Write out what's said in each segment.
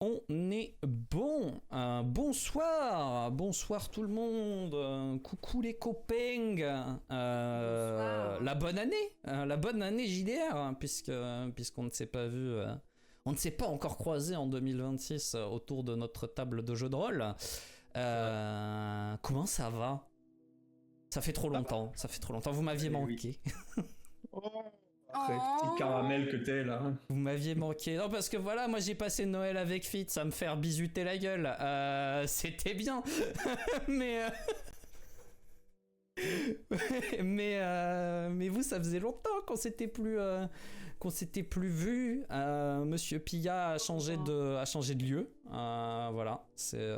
On est bon. Bonsoir tout le monde. Coucou les copains. La bonne année JDR, hein, puisqu'on ne s'est pas vu, on ne s'est pas encore croisé en 2026 autour de notre table de jeu de rôle. Comment ça va? Ça fait trop longtemps. Vous m'aviez manqué. Petit caramel que t'es là. Vous m'aviez manqué. Non, parce que voilà, moi j'ai passé Noël avec Fitz à me faire bisuter la gueule. C'était bien. mais vous, ça faisait longtemps qu'on s'était plus vu. Monsieur Pilla a changé de lieu. Voilà, c'est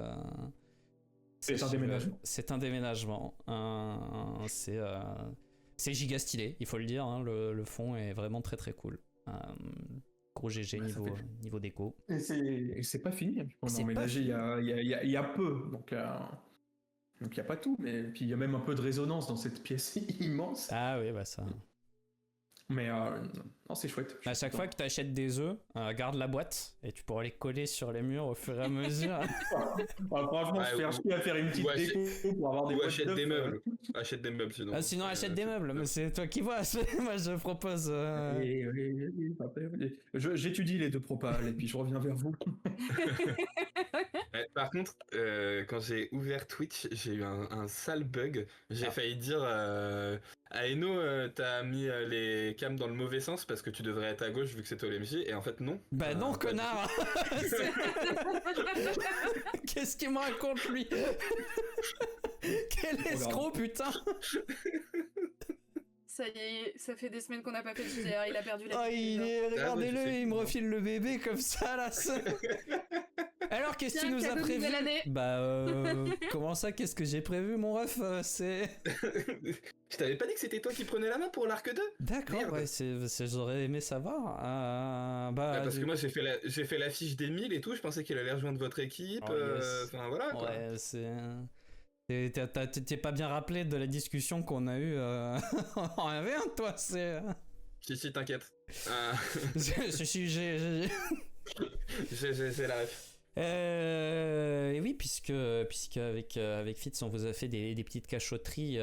un déménagement. C'est un déménagement. C'est giga stylé, il faut le dire, hein, le fond est vraiment très très cool. Gros GG niveau déco. Et c'est pas fini, on a emménagé il y a peu, donc il n'y a pas tout, mais puis il y a même un peu de résonance dans cette pièce immense. Ah oui, bah ça... Mais non, c'est chouette. À chaque fois que tu achètes des œufs, garde la boîte et tu pourras les coller sur les murs au fur et à mesure. Franchement, je fais chier à faire une petite déco pour avoir des boîtes achète des meubles. Achète des meubles sinon. Sinon achète des meubles, mais c'est toi qui vois. Moi je propose. J'étudie les deux propales et puis je reviens vers vous. Par contre, quand j'ai ouvert Twitch, j'ai eu un sale bug. J'ai failli dire à Eno, t'as mis les cams dans le mauvais sens parce que tu devrais être à gauche vu que c'est toi l'MJ, et en fait non. Bah non, connard. Qu'est-ce qu'il me raconte lui? Quel escroc, putain. Ça y est, ça fait des semaines qu'on n'a pas fait de JDR, il a perdu la regardez-le, il me refile le bébé comme ça là. Alors qu'est-ce que tu nous as prévu? Bah comment ça, qu'est-ce que j'ai prévu mon ref? Je t'avais pas dit que c'était toi qui prenais la main pour l'arc 2? D'accord. Merde. Ouais, j'aurais aimé savoir. Parce que moi j'ai fait l'affiche d'Emile et tout, je pensais qu'il allait rejoindre votre équipe. Enfin voilà quoi. Ouais, c'est... T'es pas bien rappelé de la discussion qu'on a eue en AV1, toi, c'est... Si, t'inquiète. J'ai la ref. Et oui, puisque avec Fitz, on vous a fait des petites cachotteries,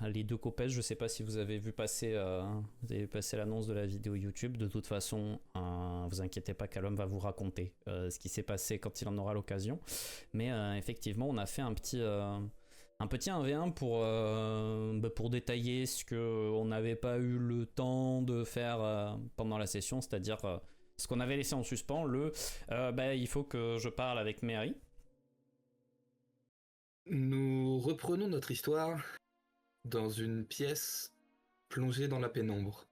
les deux copains. Je sais pas si vous avez vu passer, l'annonce de la vidéo YouTube. De toute façon, vous inquiétez pas, Callum va vous raconter ce qui s'est passé quand il en aura l'occasion. Mais effectivement, on a fait un petit 1v1 pour détailler ce qu'on n'avait pas eu le temps de faire pendant la session, c'est-à-dire ce qu'on avait laissé en suspens, il faut que je parle avec Mary. Nous reprenons notre histoire dans une pièce plongée dans la pénombre.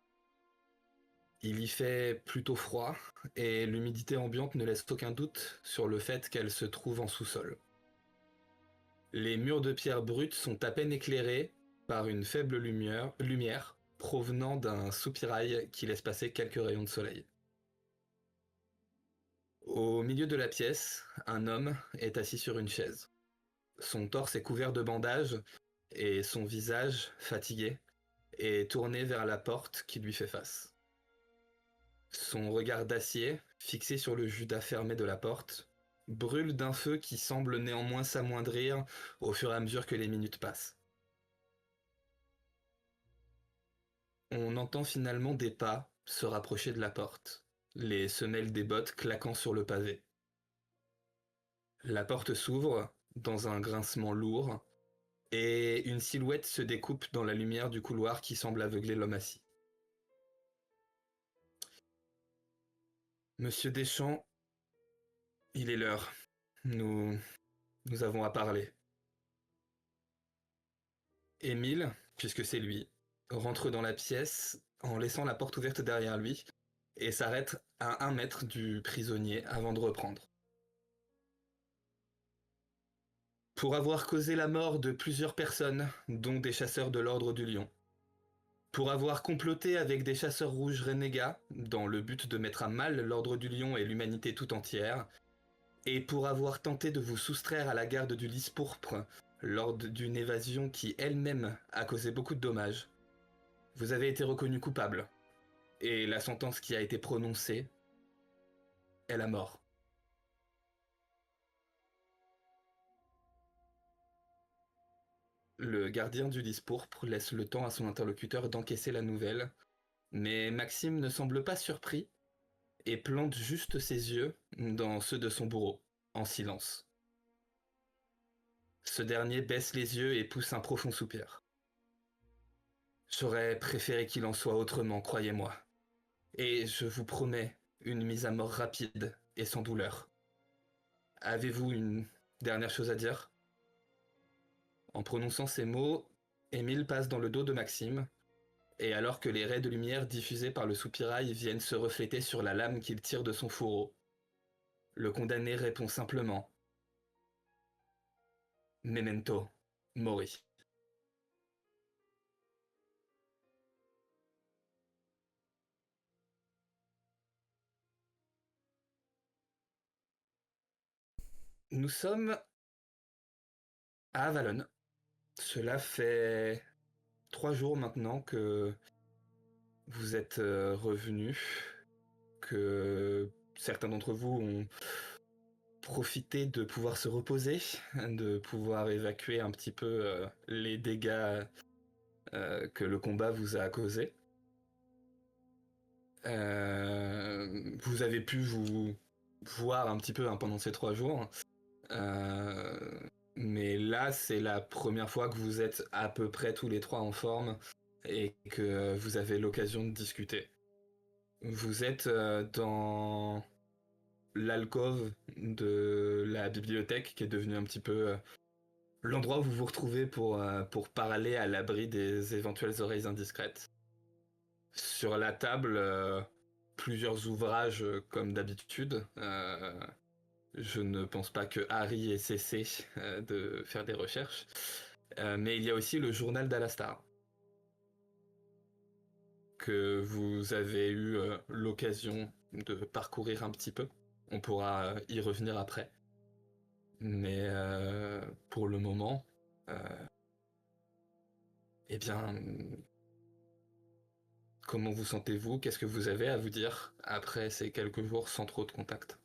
Il y fait plutôt froid et l'humidité ambiante ne laisse aucun doute sur le fait qu'elle se trouve en sous-sol. Les murs de pierre brute sont à peine éclairés par une faible lumière provenant d'un soupirail qui laisse passer quelques rayons de soleil. Au milieu de la pièce, un homme est assis sur une chaise. Son torse est couvert de bandages et son visage, fatigué, est tourné vers la porte qui lui fait face. Son regard d'acier, fixé sur le judas fermé de la porte, brûle d'un feu qui semble néanmoins s'amoindrir au fur et à mesure que les minutes passent. On entend finalement des pas se rapprocher de la porte, les semelles des bottes claquant sur le pavé. La porte s'ouvre dans un grincement lourd et une silhouette se découpe dans la lumière du couloir qui semble aveugler l'homme assis. Monsieur Deschamps, il est l'heure. Nous avons à parler. Émile, puisque c'est lui, rentre dans la pièce en laissant la porte ouverte derrière lui et s'arrête à 1 mètre du prisonnier avant de reprendre. Pour avoir causé la mort de plusieurs personnes, dont des chasseurs de l'Ordre du Lion. Pour avoir comploté avec des chasseurs rouges renégats, dans le but de mettre à mal l'Ordre du Lion et l'humanité tout entière, et pour avoir tenté de vous soustraire à la garde du lys pourpre lors d'une évasion qui elle-même a causé beaucoup de dommages. Vous avez été reconnu coupable, et la sentence qui a été prononcée est la mort. le gardien du lys pourpre laisse le temps à son interlocuteur d'encaisser la nouvelle, mais Maxime ne semble pas surpris et plante juste ses yeux dans ceux de son bourreau, en silence. Ce dernier baisse les yeux et pousse un profond soupir. J'aurais préféré qu'il en soit autrement, croyez-moi. Et je vous promets une mise à mort rapide et sans douleur. Avez-vous une dernière chose à dire ? En prononçant ces mots, Émile passe dans le dos de Maxime, et alors que les raies de lumière diffusées par le soupirail viennent se refléter sur la lame qu'il tire de son fourreau, le condamné répond simplement « Memento mori ». Nous sommes à Avalon. Cela fait 3 jours maintenant que vous êtes revenus, que certains d'entre vous ont profité de pouvoir se reposer, de pouvoir évacuer un petit peu les dégâts que le combat vous a causés. Vous avez pu vous voir un petit peu pendant ces 3 jours. Mais là, c'est la première fois que vous êtes à peu près tous les 3 en forme et que vous avez l'occasion de discuter. Vous êtes dans l'alcôve de la bibliothèque qui est devenue un petit peu l'endroit où vous vous retrouvez pour parler à l'abri des éventuelles oreilles indiscrètes. Sur la table, plusieurs ouvrages comme d'habitude. Je ne pense pas que Harry ait cessé de faire des recherches. Mais il y a aussi le journal d'Alastar, que vous avez eu l'occasion de parcourir un petit peu. On pourra y revenir après. Mais pour le moment, eh bien, comment vous sentez-vous ? Qu'est-ce que vous avez à vous dire après ces quelques jours sans trop de contact ?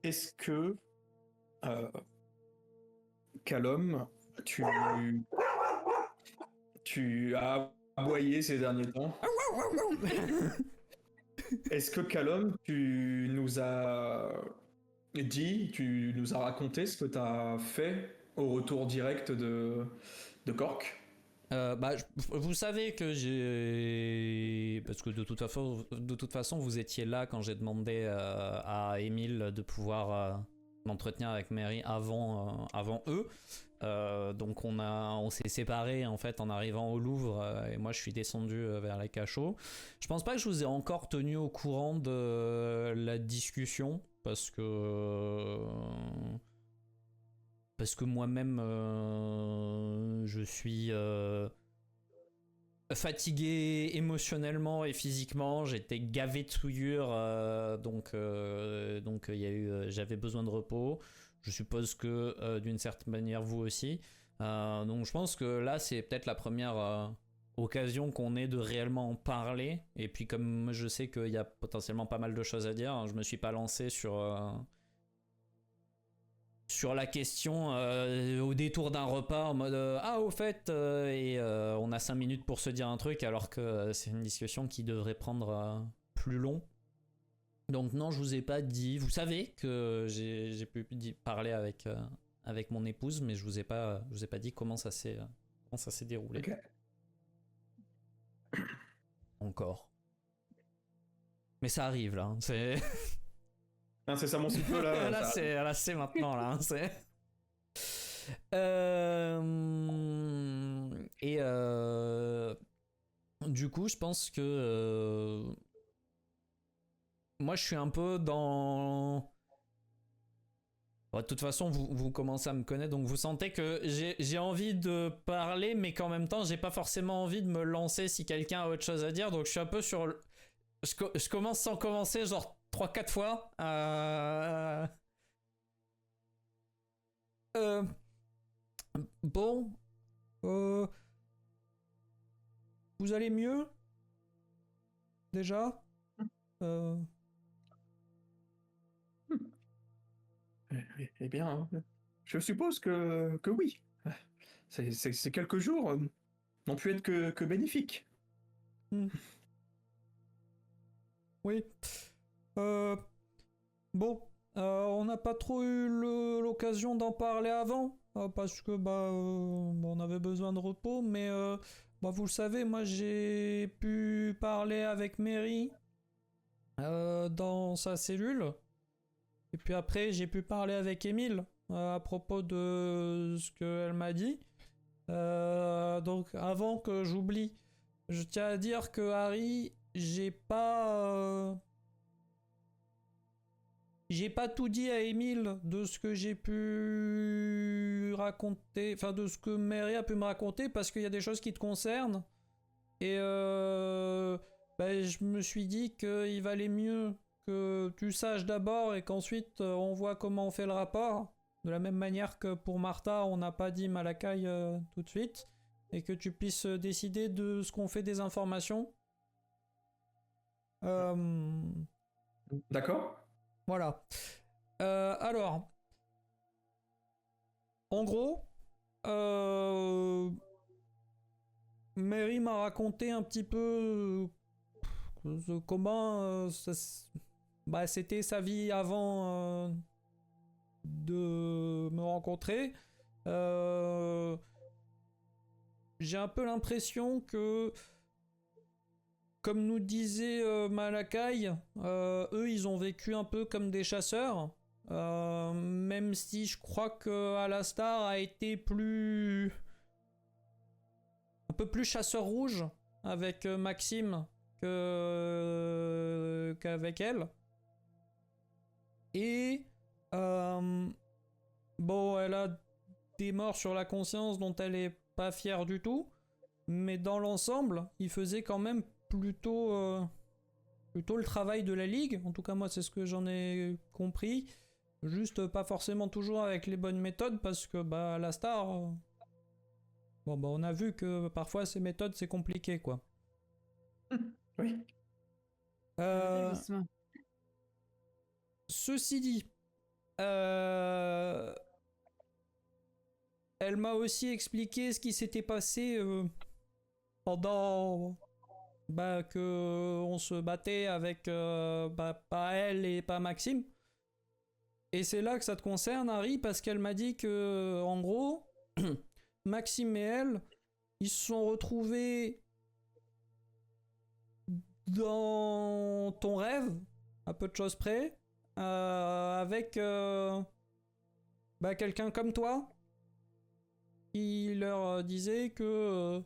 Est-ce que, Callum, tu as aboyé ces derniers temps? Est-ce que Callum, tu nous as raconté ce que tu as fait au retour direct de Cork? Vous savez que parce que de toute façon vous étiez là quand j'ai demandé à Émile de pouvoir m'entretenir avec Mary avant eux. Donc on s'est séparés en fait en arrivant au Louvre et moi je suis descendu vers les cachots. Je pense pas que je vous ai encore tenu au courant de la discussion parce que moi-même je suis fatigué émotionnellement et physiquement, j'étais gavé de souillure, donc j'avais besoin de repos. Je suppose que d'une certaine manière vous aussi. Donc je pense que là c'est peut-être la première occasion qu'on ait de réellement en parler. Et puis comme je sais qu'il y a potentiellement pas mal de choses à dire, hein, je me suis pas lancé sur la question au détour d'un repas en mode au fait on a 5 minutes pour se dire un truc alors que c'est une discussion qui devrait prendre plus long. Donc non, je vous ai pas dit, vous savez que j'ai pu parler avec mon épouse, mais je vous ai pas dit comment ça s'est déroulé. Okay. Encore. Mais ça arrive là, hein, c'est Ah, c'est ça mon souffle là. là c'est maintenant là. C'est... Du coup, je pense que moi, je suis un peu dans. De toute façon, vous commencez à me connaître, donc vous sentez que j'ai envie de parler, mais qu'en même temps, j'ai pas forcément envie de me lancer si quelqu'un a autre chose à dire. Donc, je suis un peu sur. Je commence sans commencer, genre 3-4 fois. Bon. Vous allez mieux ? Déjà ? Eh bien, je suppose que oui. Ces quelques jours n'ont pu être que bénéfiques. Hmm. Oui. Bon, on n'a pas trop eu l'occasion d'en parler avant, parce que on avait besoin de repos, mais vous le savez, moi j'ai pu parler avec Mary dans sa cellule, et puis après j'ai pu parler avec Émile à propos de ce qu'elle m'a dit. Donc avant que j'oublie, je tiens à dire que Harry, j'ai pas tout dit à Émile de ce que j'ai pu raconter, enfin de ce que Mary a pu me raconter, parce qu'il y a des choses qui te concernent. Et je me suis dit qu'il valait mieux que tu saches d'abord et qu'ensuite on voit comment on fait le rapport. De la même manière que pour Martha, on n'a pas dit Malakai tout de suite. Et que tu puisses décider de ce qu'on fait des informations. D'accord. Voilà. Alors, en gros, Mary m'a raconté un petit peu comment c'était sa vie avant de me rencontrer. J'ai un peu l'impression que, comme nous disait Malakai, eux ils ont vécu un peu comme des chasseurs, même si je crois que Alastar a été un peu plus chasseur rouge avec Maxime qu'avec elle. Et elle a des morts sur la conscience dont elle est pas fière du tout, mais dans l'ensemble, il faisait quand même plutôt le travail de la ligue. En tout cas, moi, c'est ce que j'en ai compris. Juste pas forcément toujours avec les bonnes méthodes, parce que la star, on a vu que parfois ces méthodes c'est compliqué, quoi. Oui. Ceci dit, elle m'a aussi expliqué ce qui s'était passé pendant que on se battait avec pas elle et pas Maxime. Et c'est là que ça te concerne, Harry, parce qu'elle m'a dit que, en gros, Maxime et elle, ils se sont retrouvés dans ton rêve, à peu de choses près, avec quelqu'un comme toi, qui leur disait que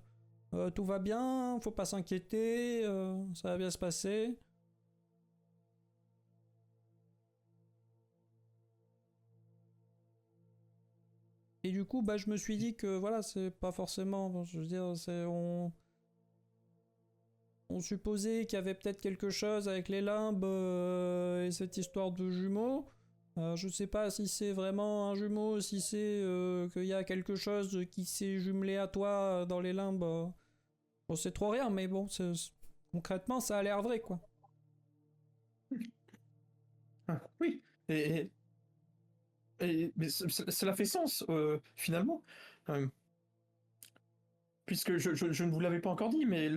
tout va bien, faut pas s'inquiéter, ça va bien se passer. Et du coup, je me suis dit que voilà, c'est pas forcément, je veux dire, on supposait qu'il y avait peut-être quelque chose avec les limbes et cette histoire de jumeaux. Je sais pas si c'est vraiment un jumeau, si c'est qu'il y a quelque chose qui s'est jumelé à toi dans les limbes. On sait trop rien, mais bon, concrètement, ça a l'air vrai, quoi. Ah, oui. Mais cela fait sens, finalement. Puisque je ne vous l'avais pas encore dit, mais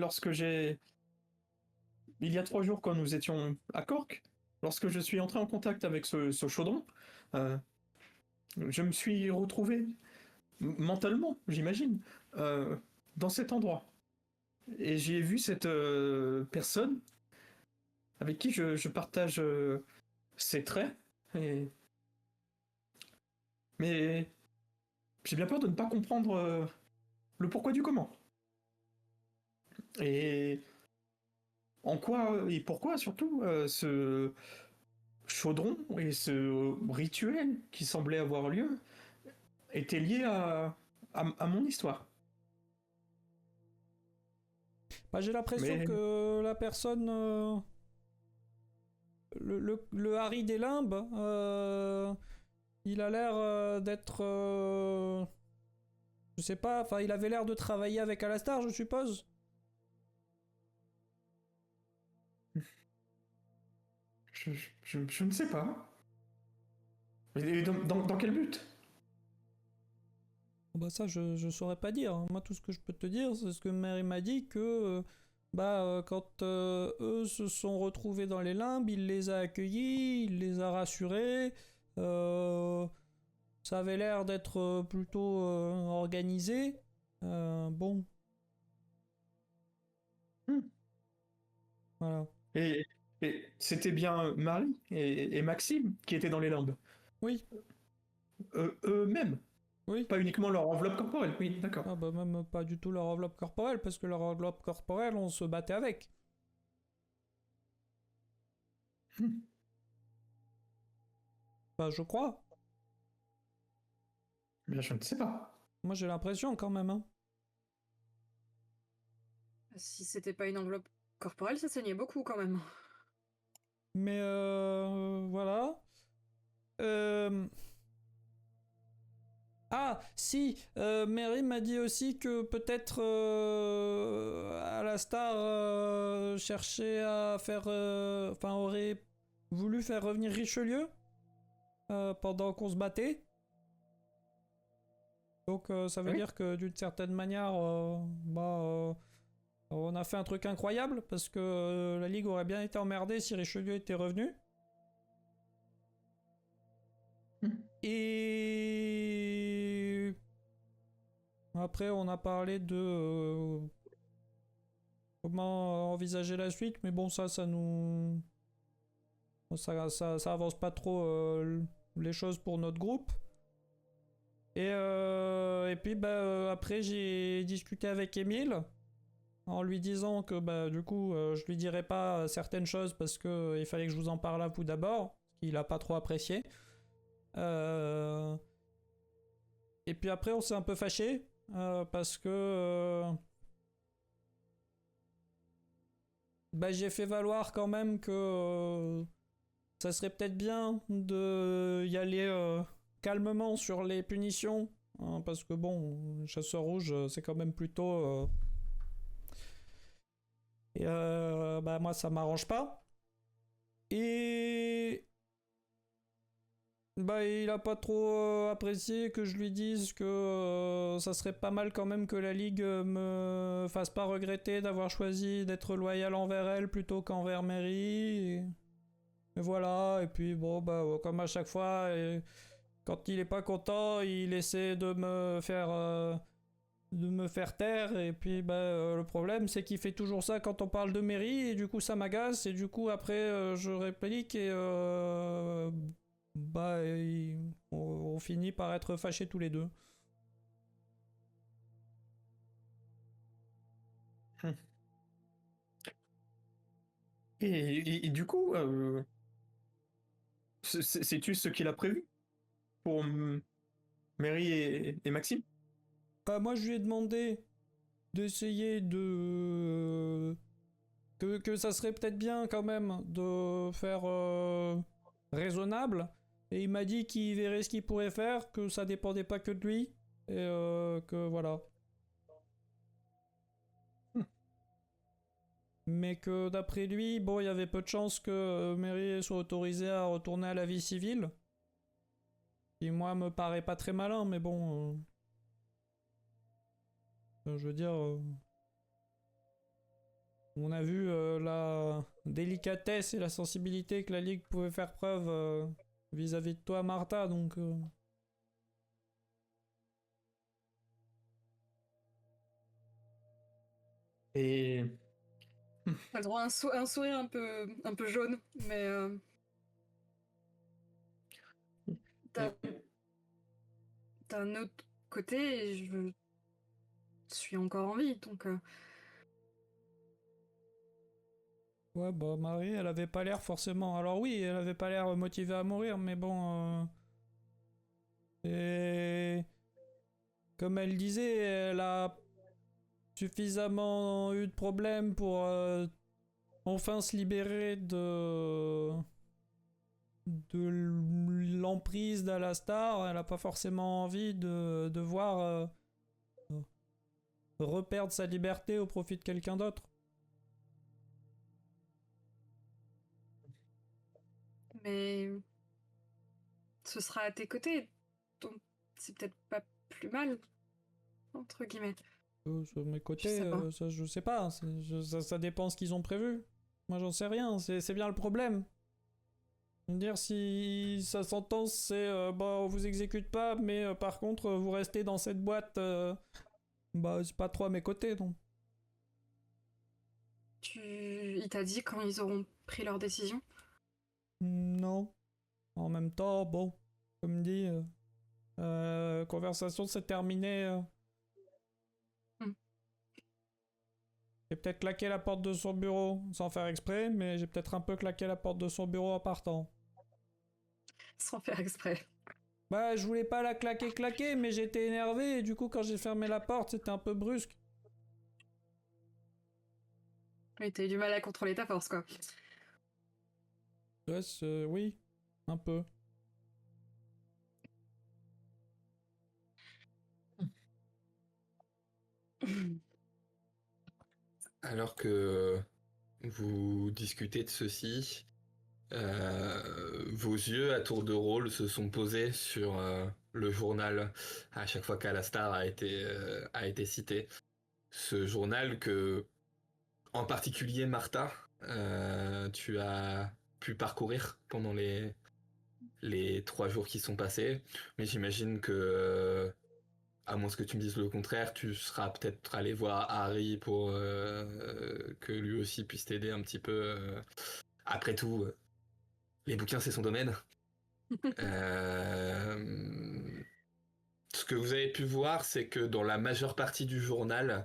il y a 3 jours, quand nous étions à Cork, lorsque je suis entré en contact avec ce chaudron, je me suis retrouvé mentalement, j'imagine, dans cet endroit. Et j'ai vu cette personne avec qui je partage ses traits. Mais j'ai bien peur de ne pas comprendre le pourquoi du comment. Et en quoi et pourquoi surtout ce chaudron et ce rituel qui semblait avoir lieu était lié à mon histoire. J'ai l'impression que la personne, le Harry des limbes, il a l'air d'être, je sais pas, enfin il avait l'air de travailler avec Alastar, je suppose. je ne sais pas. Et dans quel but? Bah ça, je saurais pas dire, hein. Moi, tout ce que je peux te dire, c'est ce que Mary m'a dit, que quand eux se sont retrouvés dans les limbes, il les a accueillis, il les a rassurés. euh, Ça avait l'air d'être plutôt organisé. Bon, Hmm. voilà. Et, et c'était bien Marie et Maxime qui étaient dans les limbes. Oui, Eux-mêmes. oui. Pas uniquement leur enveloppe corporelle. Oui, d'accord. Ah bah même pas du tout leur enveloppe corporelle, parce que leur enveloppe corporelle, on se battait avec. Hmm. Bah je crois. Bien, je ne sais pas. Moi j'ai l'impression quand même, hein. Si c'était pas une enveloppe corporelle, ça saignait beaucoup quand même. Mais voilà. Euh... Ah, si, Mary m'a dit aussi que peut-être Alastar cherchait à faire... Enfin, aurait voulu faire revenir Richelieu pendant qu'on se battait. Donc ça veut Oui. dire que d'une certaine manière, on a fait un truc incroyable parce que la Ligue aurait bien été emmerdée si Richelieu était revenu. Hmm. Et après, on a parlé de comment envisager la suite, mais bon, ça nous. Ça avance pas trop les choses pour notre groupe. Et puis, après, j'ai discuté avec Émile en lui disant que du coup, je lui dirais pas certaines choses parce que il fallait que je vous en parle à vous d'abord, ce qu'il a pas trop apprécié. Euh, Et puis après, on s'est un peu fâché parce que j'ai fait valoir quand même que ça serait peut-être bien de y aller calmement sur les punitions, hein, parce que bon, chasseur rouge, c'est quand même plutôt moi ça m'arrange pas. Et il a pas trop apprécié que je lui dise que ça serait pas mal quand même que la Ligue me fasse pas regretter d'avoir choisi d'être loyal envers elle plutôt qu'envers Mary. Et voilà, et puis bon, comme à chaque fois, quand il est pas content, il essaie de me faire taire. Et puis le problème, c'est qu'il fait toujours ça quand on parle de Mary, et du coup ça m'agace, et du coup après je réplique, et on finit par être fâchés tous les deux. Hmm. Et du coup, sais-tu ce qu'il a prévu pour Mary et Maxime? Moi je lui ai demandé d'essayer de que ça serait peut-être bien quand même de faire raisonnable, et il m'a dit qu'il verrait ce qu'il pourrait faire, que ça dépendait pas que de lui, et que voilà. Hmm. Mais que d'après lui, bon, il y avait peu de chances que Mary soit autorisée à retourner à la vie civile, qui moi me paraît pas très malin, mais bon, je veux dire, on a vu la délicatesse et la sensibilité que la Ligue pouvait faire preuve vis-à-vis de toi, Martha, donc... Et T'as le droit à un sourire un peu jaune, mais d'un d'un autre côté, je suis encore en vie, donc Ouais, Marie, elle avait pas l'air forcément... Alors oui, elle avait pas l'air motivée à mourir, mais bon... Et... Comme elle disait, elle a suffisamment eu de problèmes pour enfin se libérer de l'emprise d'Alastar. Elle a pas forcément envie de voir reperdre sa liberté au profit de quelqu'un d'autre. Mais ce sera à tes côtés, donc c'est peut-être pas plus mal, entre guillemets. Sur mes côtés, sais pas. ça, je sais pas. Ça dépend ce qu'ils ont prévu. Moi, j'en sais rien. C'est bien le problème. Dire si sa sentence c'est bah on vous exécute pas, mais par contre vous restez dans cette boîte, bah c'est pas trop à mes côtés non. Il t'a dit quand ils auront pris leur décision? Non. En même temps, bon, comme dit, conversation s'est terminée. J'ai peut-être claqué la porte de son bureau, sans faire exprès, mais j'ai peut-être un peu claqué la porte de son bureau en partant. Sans faire exprès. Bah, je voulais pas la claquer, mais j'étais énervé, et du coup, quand j'ai fermé la porte, c'était un peu brusque. Oui, t'as eu du mal à contrôler ta force, quoi. Ouais, oui, un peu. Alors que vous discutez de ceci, vos yeux à tour de rôle se sont posés sur le journal à chaque fois qu'Alastar a été cité. Ce journal que, en particulier Martha, tu as pu parcourir pendant les 3 jours qui sont passés. Mais j'imagine que, à moins que tu me dises le contraire, tu seras peut-être allé voir Harry pour que lui aussi puisse t'aider un petit peu. Après tout, les bouquins, c'est son domaine. Ce que vous avez pu voir, c'est que dans la majeure partie du journal,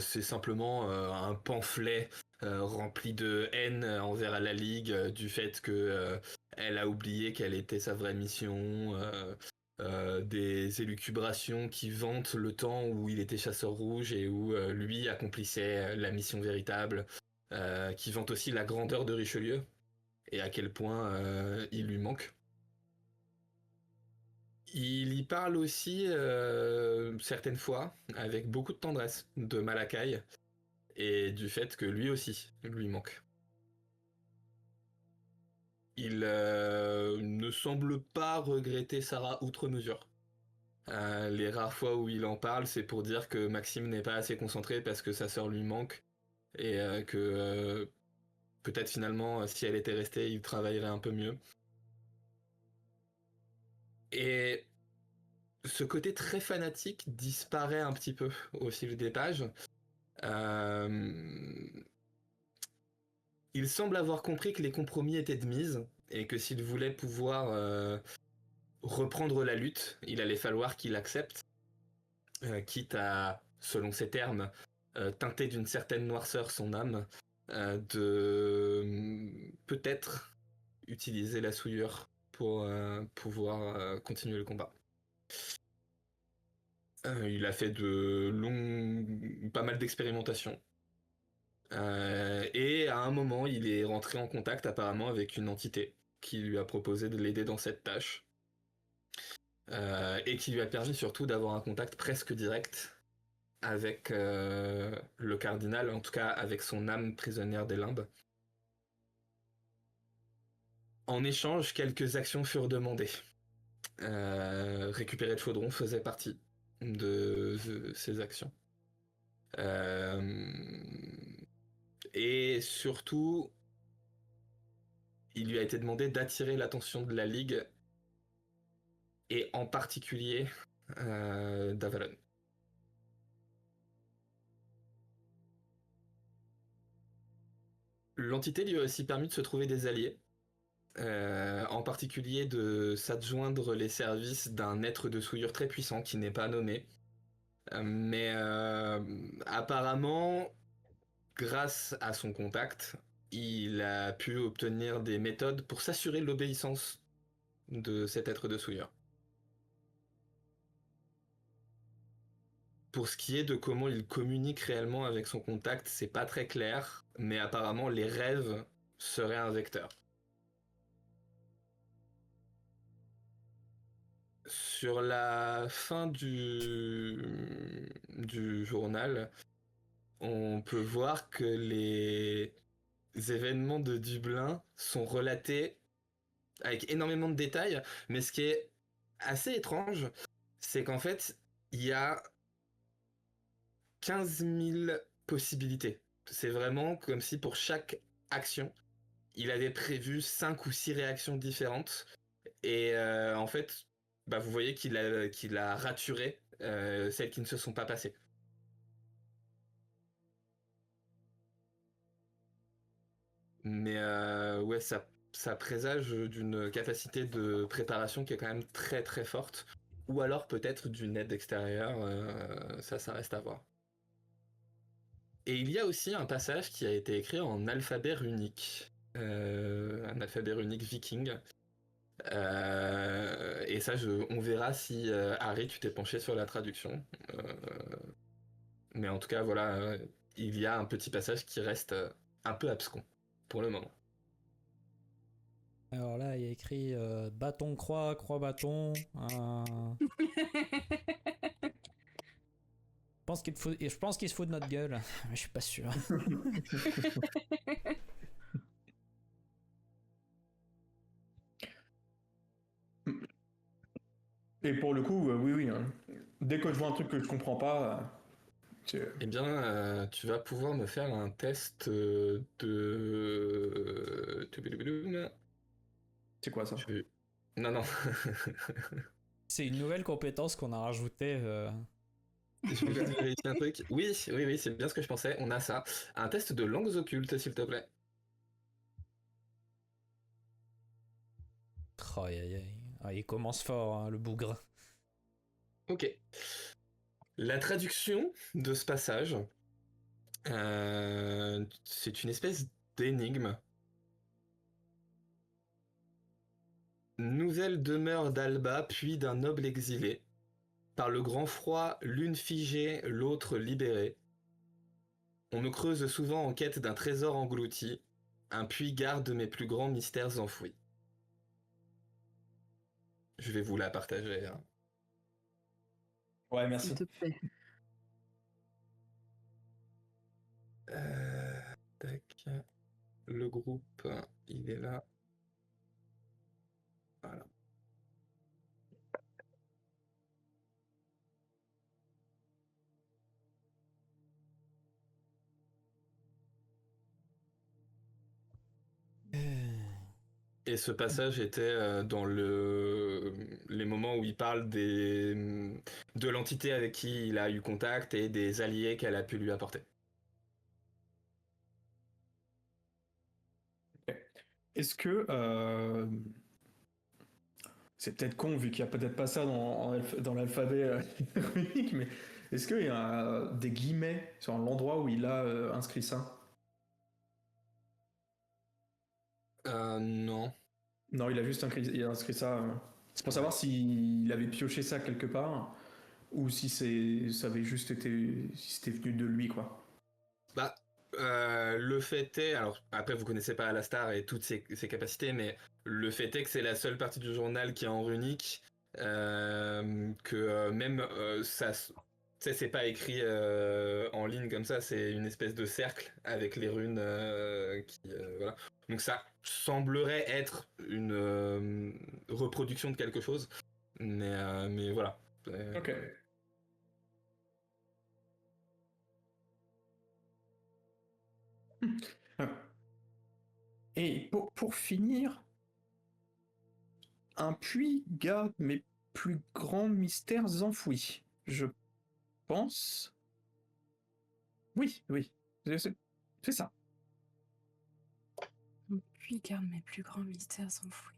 c'est simplement un pamphlet rempli de haine envers la Ligue, du fait que elle a oublié quelle était sa vraie mission, des élucubrations qui vantent le temps où il était chasseur rouge et où lui accomplissait la mission véritable, qui vantent aussi la grandeur de Richelieu et à quel point il lui manque. Il y parle aussi certaines fois avec beaucoup de tendresse de Malakai et du fait que lui aussi lui manque. Il ne semble pas regretter Sarah outre mesure. Les rares fois où il en parle, c'est pour dire que Maxime n'est pas assez concentré parce que sa sœur lui manque et que peut-être finalement, si elle était restée, il travaillerait un peu mieux. Et ce côté très fanatique disparaît un petit peu au fil des pages. Il semble avoir compris que les compromis étaient de mise et que s'il voulait pouvoir reprendre la lutte, il allait falloir qu'il accepte, quitte à, selon ses termes, teinter d'une certaine noirceur son âme, de peut-être utiliser la souillure pour pouvoir continuer le combat. Il a fait pas mal d'expérimentations. Et à un moment, il est rentré en contact apparemment avec une entité qui lui a proposé de l'aider dans cette tâche. Et qui lui a permis surtout d'avoir un contact presque direct avec le cardinal, en tout cas avec son âme prisonnière des limbes. En échange, quelques actions furent demandées. Récupérer le chaudron faisait partie de ces actions. Et surtout, il lui a été demandé d'attirer l'attention de la Ligue et en particulier d'Avalon. L'entité lui a aussi permis de se trouver des alliés, en particulier de s'adjoindre les services d'un être de souillure très puissant qui n'est pas nommé. Mais apparemment, grâce à son contact, il a pu obtenir des méthodes pour s'assurer de l'obéissance de cet être de souillure. Pour ce qui est de comment il communique réellement avec son contact, c'est pas très clair, mais apparemment les rêves seraient un vecteur. Sur la fin du journal, on peut voir que les événements de Dublin sont relatés avec énormément de détails, mais ce qui est assez étrange, c'est qu'en fait, il y a 15 000 possibilités. C'est vraiment comme si pour chaque action, il avait prévu 5 ou 6 réactions différentes. Et en fait, bah, vous voyez qu'il a raturé celles qui ne se sont pas passées. Mais ouais, ça présage d'une capacité de préparation qui est quand même très très forte. Ou alors peut-être d'une aide extérieure, ça reste à voir. Et il y a aussi un passage qui a été écrit en alphabet runique. Un alphabet runique viking. Et ça, on verra si Harry, tu t'es penché sur la traduction. Mais en tout cas, voilà, il y a un petit passage qui reste un peu abscon pour le moment. Alors là, il y a écrit bâton croix, croix bâton. Je pense qu'il se fout de notre gueule, mais je suis pas sûr. Et pour le coup, oui, hein. Dès que je vois un truc que je comprends pas, Eh bien, tu vas pouvoir me faire un test de... c'est quoi ça? Non, non. C'est une nouvelle compétence qu'on a rajoutée. Je vais vérifier un truc. Oui, c'est bien ce que je pensais. On a ça. Un test de langues occultes, s'il te plaît. Oh, aïe, aïe, aïe. Ah, il commence fort, hein, le bougre. Ok. La traduction de ce passage, c'est une espèce d'énigme. Nouvelle demeure d'Alba, puis d'un noble exilé. Par le grand froid, l'une figée, l'autre libérée. On me creuse souvent en quête d'un trésor englouti. Un puits garde mes plus grands mystères enfouis. Je vais vous la partager. Hein. Ouais, merci. S'il te plaît. Tac. Le groupe, il est là. Voilà. Et ce passage était dans les moments où il parle de l'entité avec qui il a eu contact et des alliés qu'elle a pu lui apporter. Est-ce que c'est peut-être con vu qu'il n'y a peut-être pas ça dans l'alphabet runique, mais est-ce qu'il y a des guillemets sur l'endroit où il a inscrit ça? Non. Non, il a juste il a inscrit ça. C'est pour savoir s'il avait pioché ça quelque part ou si ça avait juste été, si c'était venu de lui, quoi. Bah, le fait est, alors après vous connaissez pas Alastar et toutes ses capacités, mais le fait est que c'est la seule partie du journal qui est en runique, que même ça, tu sais, c'est pas écrit en ligne comme ça, c'est une espèce de cercle avec les runes voilà. Donc ça semblerait être une reproduction de quelque chose, mais voilà. Ok. Et pour finir, un puits garde mes plus grands mystères enfouis. Je pense. Oui, oui. C'est ça. Puis garde mes plus grands mystères enfouis.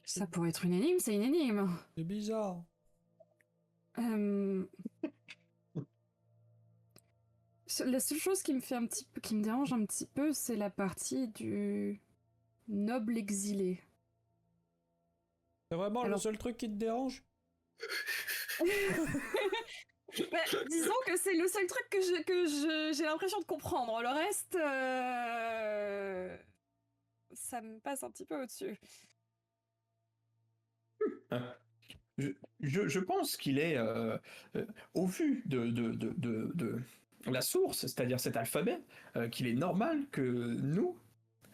Ça pourrait être une énigme, c'est une énigme. C'est bizarre. La seule chose qui me dérange un petit peu, c'est la partie du noble exilé. C'est vraiment Alors- le seul truc qui te dérange? Bah, disons que c'est le seul truc que j'ai l'impression de comprendre. Le reste, ça me passe un petit peu au-dessus. Je pense qu'il est, au vu de la source, c'est-à-dire cet alphabet, qu'il est normal que nous,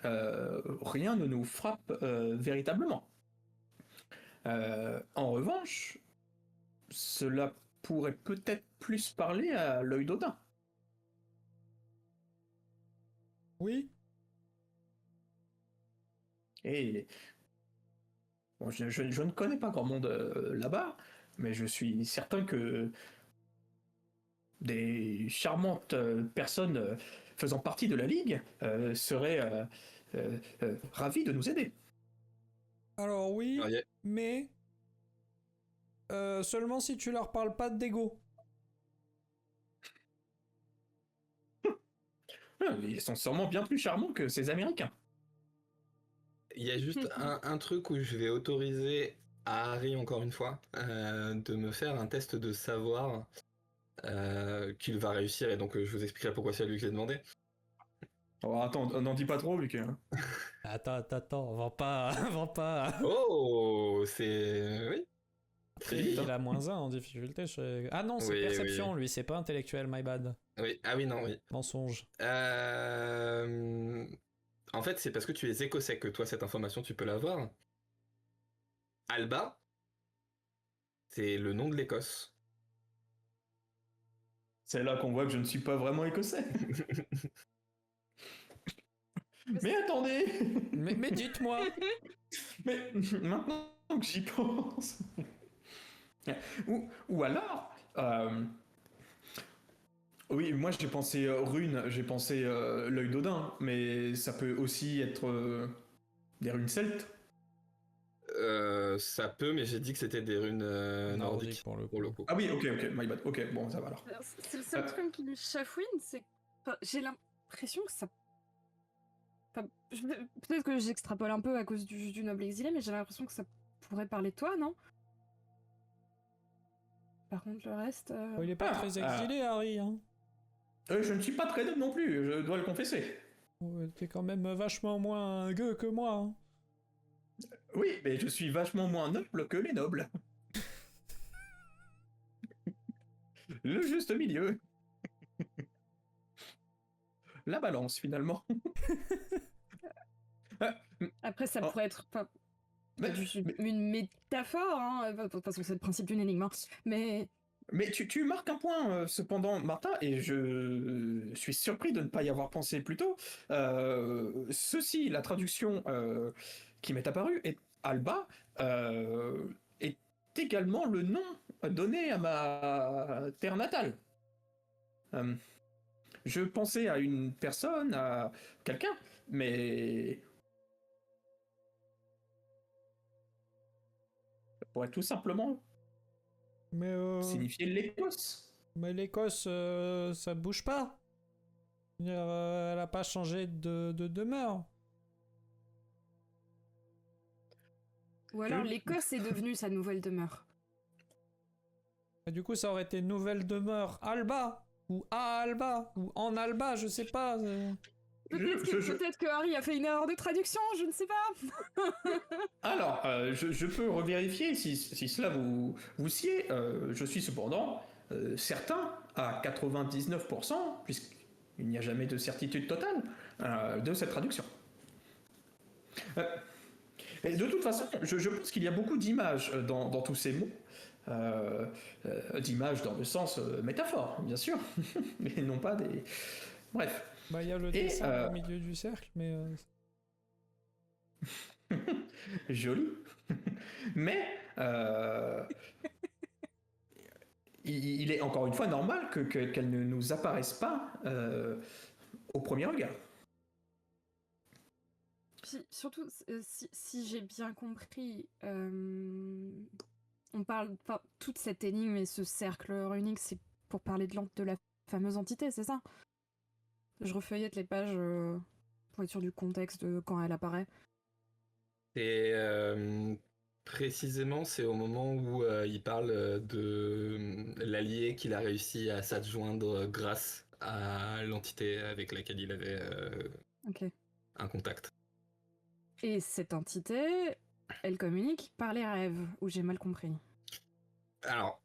rien ne nous frappe véritablement. En revanche, cela pourrait peut-être plus parler à l'œil d'Odin. Oui. Et bon, je ne connais pas grand monde là-bas, mais je suis certain que des charmantes personnes faisant partie de la Ligue seraient ravies de nous aider. Alors oui, Ah, mais seulement si tu leur parles pas d'ego. Ils sont sûrement bien plus charmants que ces Américains. Il y a juste un truc où je vais autoriser à Harry, encore une fois, de me faire un test de savoir qu'il va réussir, et donc je vous expliquerai pourquoi c'est à lui que je l'ai demandé. Oh, attends, n'en dis pas trop, Luc. Attends, vends pas. Oh, c'est... Oui. Très vite, Il hein. a -1 en difficulté. Ah non, c'est Oui, perception, oui. lui, c'est pas intellectuel, my bad. Oui. Ah oui, non, oui. Mensonge. En fait, c'est parce que tu es écossais que toi, cette information, tu peux l'avoir. Alba, c'est le nom de l'Écosse. C'est là qu'on voit que je ne suis pas vraiment écossais. Mais attendez. Mais dites-moi. Mais maintenant que j'y pense. Ou alors. Oui, moi j'ai pensé rune, j'ai pensé l'œil d'Odin, mais ça peut aussi être des runes celtes. Ça peut, mais j'ai dit que c'était des runes nordiques, pour le coup. Ah oui, ok, my bad. Ok, bon, ça va alors. C'est le seul truc qui me chafouine, c'est enfin, j'ai l'impression que ça... Enfin, peut-être que j'extrapole un peu à cause du noble exilé, mais j'ai l'impression que ça pourrait parler de toi, non? Par contre, le reste... Il est pas très exilé, Harry. Hein. Je ne suis pas très noble non plus, je dois le confesser. T'es quand même vachement moins gueux que moi. Hein. Oui, mais je suis vachement moins noble que les nobles. Le juste milieu. La balance, finalement. Après, ça Oh. pourrait être... Enfin, Mais- juste mais- une métaphore, hein. De toute façon, c'est le principe d'une énigme, hein. Mais... Mais tu marques un point, cependant, Martha, et je suis surpris de ne pas y avoir pensé plus tôt. Ceci, la traduction qui m'est apparue, est Alba, est également le nom donné à ma terre natale. Je pensais à une personne, à quelqu'un, mais... ça pourrait tout simplement signifier l'Écosse. Mais l'Écosse, ça bouge pas. Je veux dire, elle a pas changé de demeure. Ou alors l'Écosse est devenue sa nouvelle demeure. Et du coup, ça aurait été nouvelle demeure Alba, ou à Alba, ou en Alba, je sais pas. Peut-être que Harry a fait une erreur de traduction, je ne sais pas. Alors, je peux revérifier si cela vous sied. Je suis cependant certain à 99%, puisqu'il n'y a jamais de certitude totale, de cette traduction. Et de toute façon, je pense qu'il y a beaucoup d'images dans tous ces mots. D'images dans le sens métaphore, bien sûr, mais non pas des... Bref. Bah, il y a le dessin au milieu du cercle, mais... Joli. Mais il est encore une fois normal qu'elle ne nous apparaisse pas au premier regard. Puis, surtout, si j'ai bien compris, on parle... Enfin, toute cette énigme et ce cercle runique, c'est pour parler de la fameuse entité, c'est ça? Je refeuillette les pages pour être sûr du contexte de quand elle apparaît. Et précisément, c'est au moment où il parle de l'allié qu'il a réussi à s'adjoindre grâce à l'entité avec laquelle il avait Ok. un contact. Et cette entité, elle communique par les rêves, ou j'ai mal compris? Alors,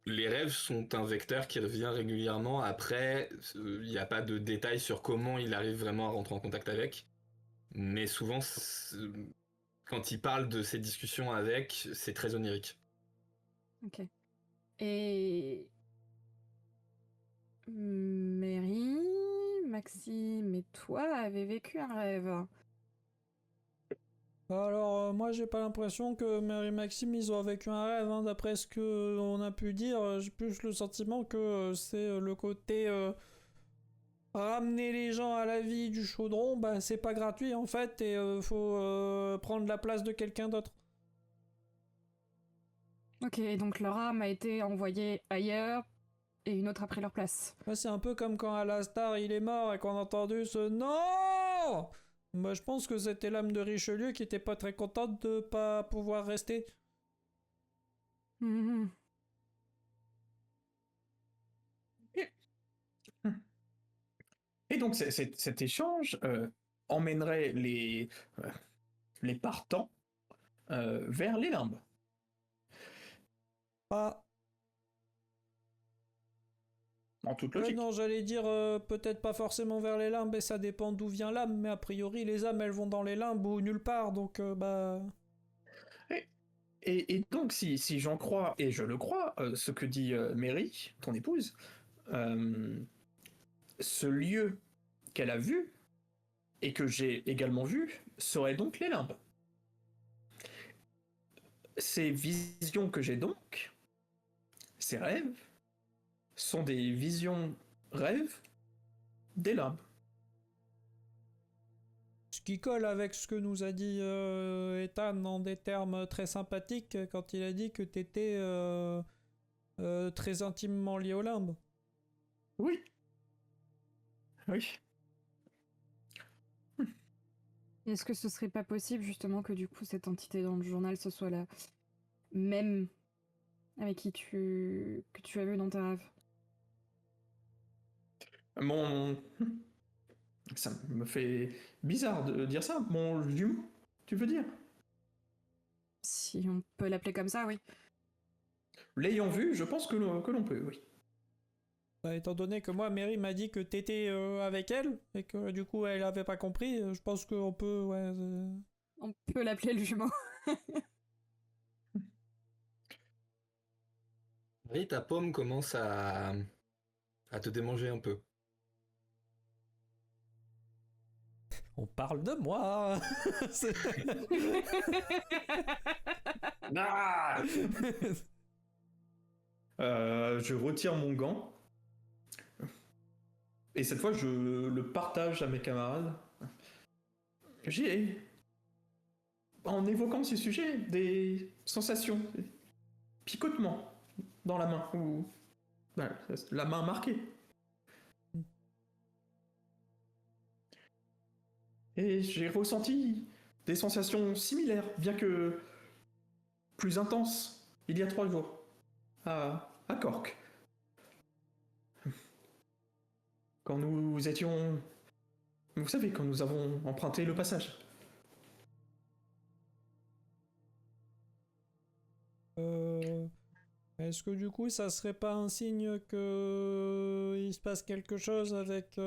les rêves sont un vecteur qui revient régulièrement. Après, il n'y a pas de détails sur comment il arrive vraiment à rentrer en contact avec. Mais souvent, quand il parle de ses discussions avec, c'est très onirique. Ok. Et Mary, Maxime et toi avez vécu un rêve. Alors, moi, j'ai pas l'impression que Mary et Maxime, ils ont vécu un rêve, hein. D'après ce que on a pu dire, j'ai plus le sentiment que c'est le côté ramener les gens à la vie du chaudron, bah, c'est pas gratuit en fait, et faut prendre la place de quelqu'un d'autre. Ok, et donc leur âme a été envoyée ailleurs et une autre a pris leur place. Ouais, c'est un peu comme quand Alastar il est mort et qu'on a entendu ce non. Bah, je pense que c'était l'âme de Richelieu qui était pas très contente de pas pouvoir rester. Mhm. Et donc cet échange emmènerait les partants vers les limbes. Ah, En toute ouais, logique. non, j'allais dire peut-être pas forcément vers les limbes, et ça dépend d'où vient l'âme, mais a priori les âmes elles vont dans les limbes ou nulle part, donc bah. Et donc, si j'en crois, et je le crois, ce que dit Mary, ton épouse, euh, ce lieu qu'elle a vu, et que j'ai également vu, serait donc les limbes. Ces visions que j'ai donc, ces rêves, sont des visions rêves des limbes. Ce qui colle avec ce que nous a dit Ethan en des termes très sympathiques quand il a dit que t'étais très intimement lié au limbe. Oui. Oui. Est-ce que ce serait pas possible justement que du coup cette entité dans le journal ce soit la même avec qui que tu as vu dans tes rêves? Mon... Ça me fait bizarre de dire ça. Mon jumeau, tu veux dire? Si on peut l'appeler comme ça, oui. L'ayant vu, je pense que l'on peut, oui. Bah, étant donné que moi, Mary m'a dit que t'étais avec elle, et que du coup elle avait pas compris, je pense qu'on peut, ouais. On peut l'appeler le jumeau. Oui, ta pomme commence à te démanger un peu. On parle de moi. Ah je retire mon gant. Et cette fois, je le partage à mes camarades. J'ai, en évoquant ces sujets, des sensations, des picotements dans la main, ou ben, la main marquée. Et j'ai ressenti des sensations similaires, bien que plus intenses, il y a 3 jours, à Cork. Quand nous étions... Vous savez, quand nous avons emprunté le passage. Est-ce que du coup ça serait pas un signe que il se passe quelque chose avec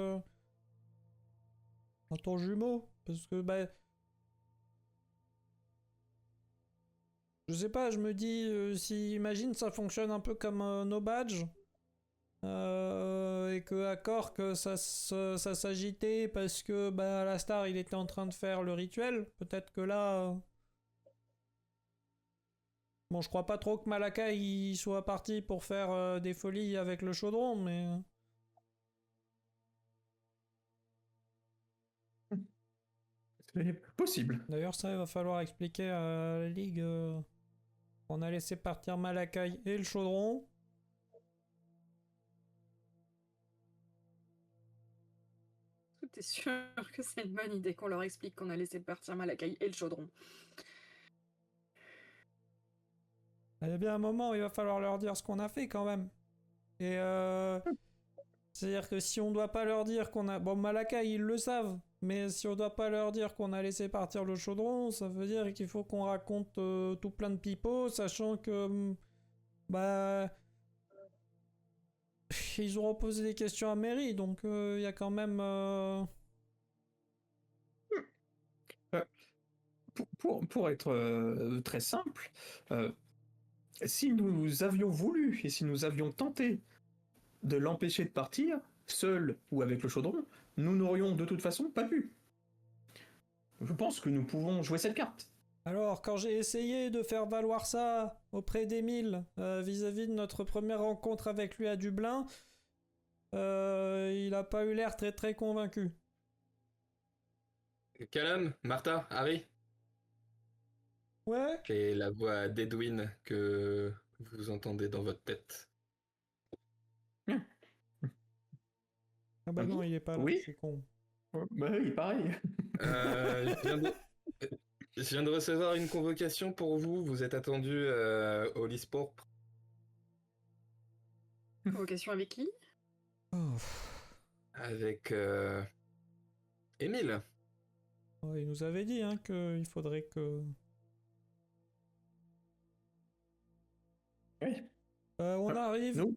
ton jumeau? Parce que bah je sais pas, je me dis si imagine ça fonctionne un peu comme nos badges. Et que à Cork ça s'agitait parce que bah la star il était en train de faire le rituel. Peut-être que là bon, je crois pas trop que Malaka il soit parti pour faire des folies avec le chaudron, mais C'est possible. d'ailleurs ça il va falloir expliquer à la ligue qu'on a laissé partir Malakai et le chaudron. T'es sûr que c'est une bonne idée qu'on leur explique qu'on a laissé partir Malakai et le chaudron? Il y a bien un moment où il va falloir leur dire ce qu'on a fait quand même. Et c'est-à-dire que si on doit pas leur dire qu'on a... Bon, Malakai, ils le savent. Mais si on doit pas leur dire qu'on a laissé partir le chaudron, ça veut dire qu'il faut qu'on raconte tout plein de pipeaux, sachant que... bah... Ils auront posé des questions à Mary, donc il y a quand même... pour être très simple, si nous avions voulu et si nous avions tenté de l'empêcher de partir, seul ou avec le chaudron, nous n'aurions de toute façon pas pu. Je pense que nous pouvons jouer cette carte. Alors, quand j'ai essayé de faire valoir ça auprès d'Émile, vis-à-vis de notre première rencontre avec lui à Dublin, il a pas eu l'air très très convaincu. Callum, Martha, Harry, Ouais. et la voix d'Edwin que vous entendez dans votre tête. Ah bah non, il est pas là, Oui. je suis con. Bah oui, pareil. Je viens de recevoir une convocation pour vous. Vous êtes attendu au Lisport Convocation avec qui? Oh. avec Émile. Oh, il nous avait dit hein, qu'il faudrait que... Oui. on arrive. Nous,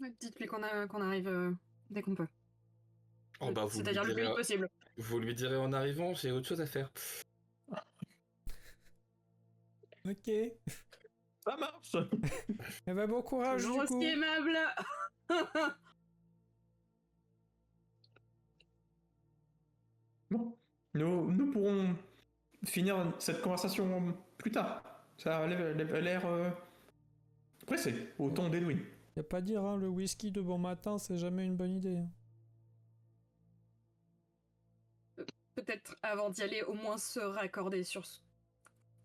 Ouais, dites-lui qu'on arrive dès qu'on peut. Oh bah vous lui, C'est-à-dire le plus direz, vite possible. vous lui direz en arrivant, j'ai autre chose à faire. Ok. ça marche. Eh ben bon courage Toujours du coup. aussi aimable. Bon, nous pourrons finir cette conversation plus tard. Ça a l'air pressé, au ton d'Edwin. Y a pas à dire, hein, le whisky de bon matin, c'est jamais une bonne idée. Hein. Peut-être avant d'y aller, au moins se raccorder sur ce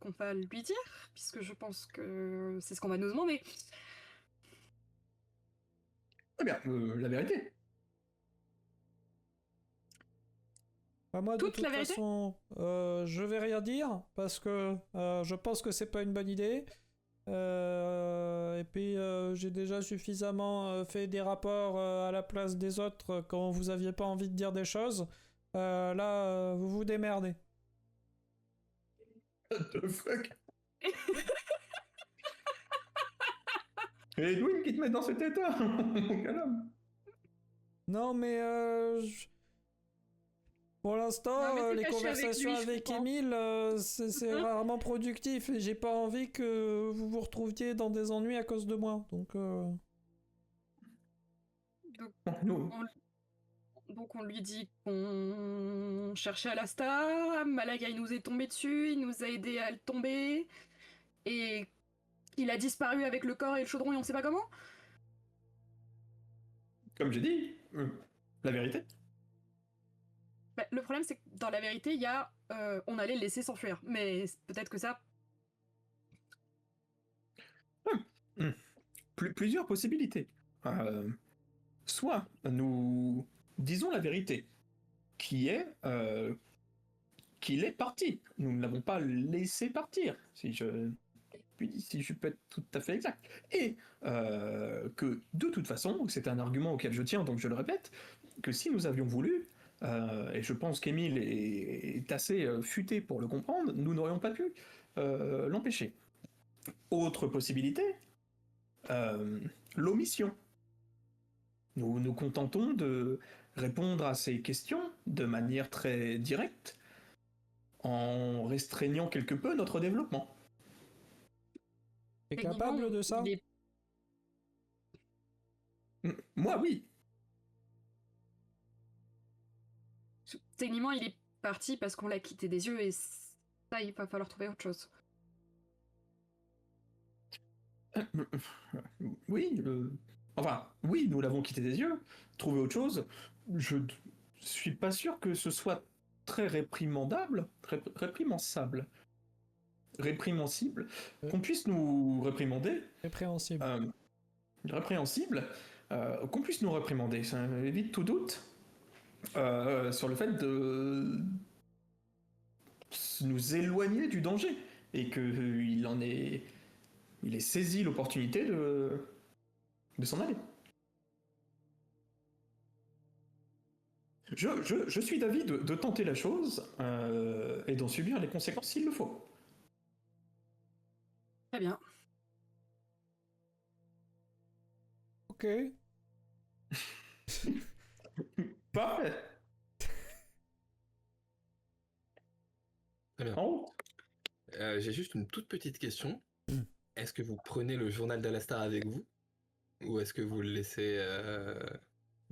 qu'on va lui dire, puisque je pense que c'est ce qu'on va nous demander. Très bien, la vérité. Bah moi, de Toute toute la vérité façon, je vais rien dire parce que je pense que c'est pas une bonne idée. Et puis, j'ai déjà suffisamment fait des rapports à la place des autres quand vous aviez pas envie de dire des choses. Là, vous vous démerdez. What the fuck. Et Edwin qui te met dans cet état, mon calme. Non, mais pour l'instant, Non, mais c'est les caché avec conversations lui, je avec comprends. Émile, c'est rarement productif et j'ai pas envie que vous vous retrouviez dans des ennuis à cause de moi. Donc, Nous, Donc on lui dit qu'on cherchait Alastar, Malaga il nous est tombé dessus, il nous a aidé à le tomber, et qu'il a disparu avec le corps et le chaudron et on sait pas comment. comme j'ai dit, la vérité. Bah, le problème c'est que dans la vérité il y a on allait le laisser s'enfuir, mais peut-être que ça... Plusieurs possibilités. Soit nous disons la vérité, qui est qu'il est parti. Nous ne l'avons pas laissé partir, si je peux être tout à fait exact. Et que de toute façon, c'est un argument auquel je tiens, donc je le répète, que si nous avions voulu, et je pense qu'Émile est assez futé pour le comprendre, nous n'aurions pas pu l'empêcher. Autre possibilité, l'omission. Nous nous contentons de répondre à ces questions de manière très directe, en restreignant quelque peu notre développement. t'es capable de ça? Moi, oui. Techniquement il est parti parce qu'on l'a quitté des yeux et ça il va falloir trouver autre chose. Oui, enfin, oui, nous l'avons quitté des yeux. Trouver autre chose, je suis pas sûr que ce soit très réprimandable, répréhensible, qu'on puisse nous réprimander, Répréhensible. répréhensible, qu'on puisse nous réprimander. Ça évite tout doute sur le fait de nous éloigner du danger et qu'il ait saisi l'opportunité de s'en aller. Je suis d'avis de tenter la chose et d'en subir les conséquences s'il le faut. Très bien. Ok. Parfait. Très bien. En route. J'ai juste une toute petite question. Hmm. Est-ce que vous prenez le journal d'Alastar avec vous ou est-ce que vous le laissez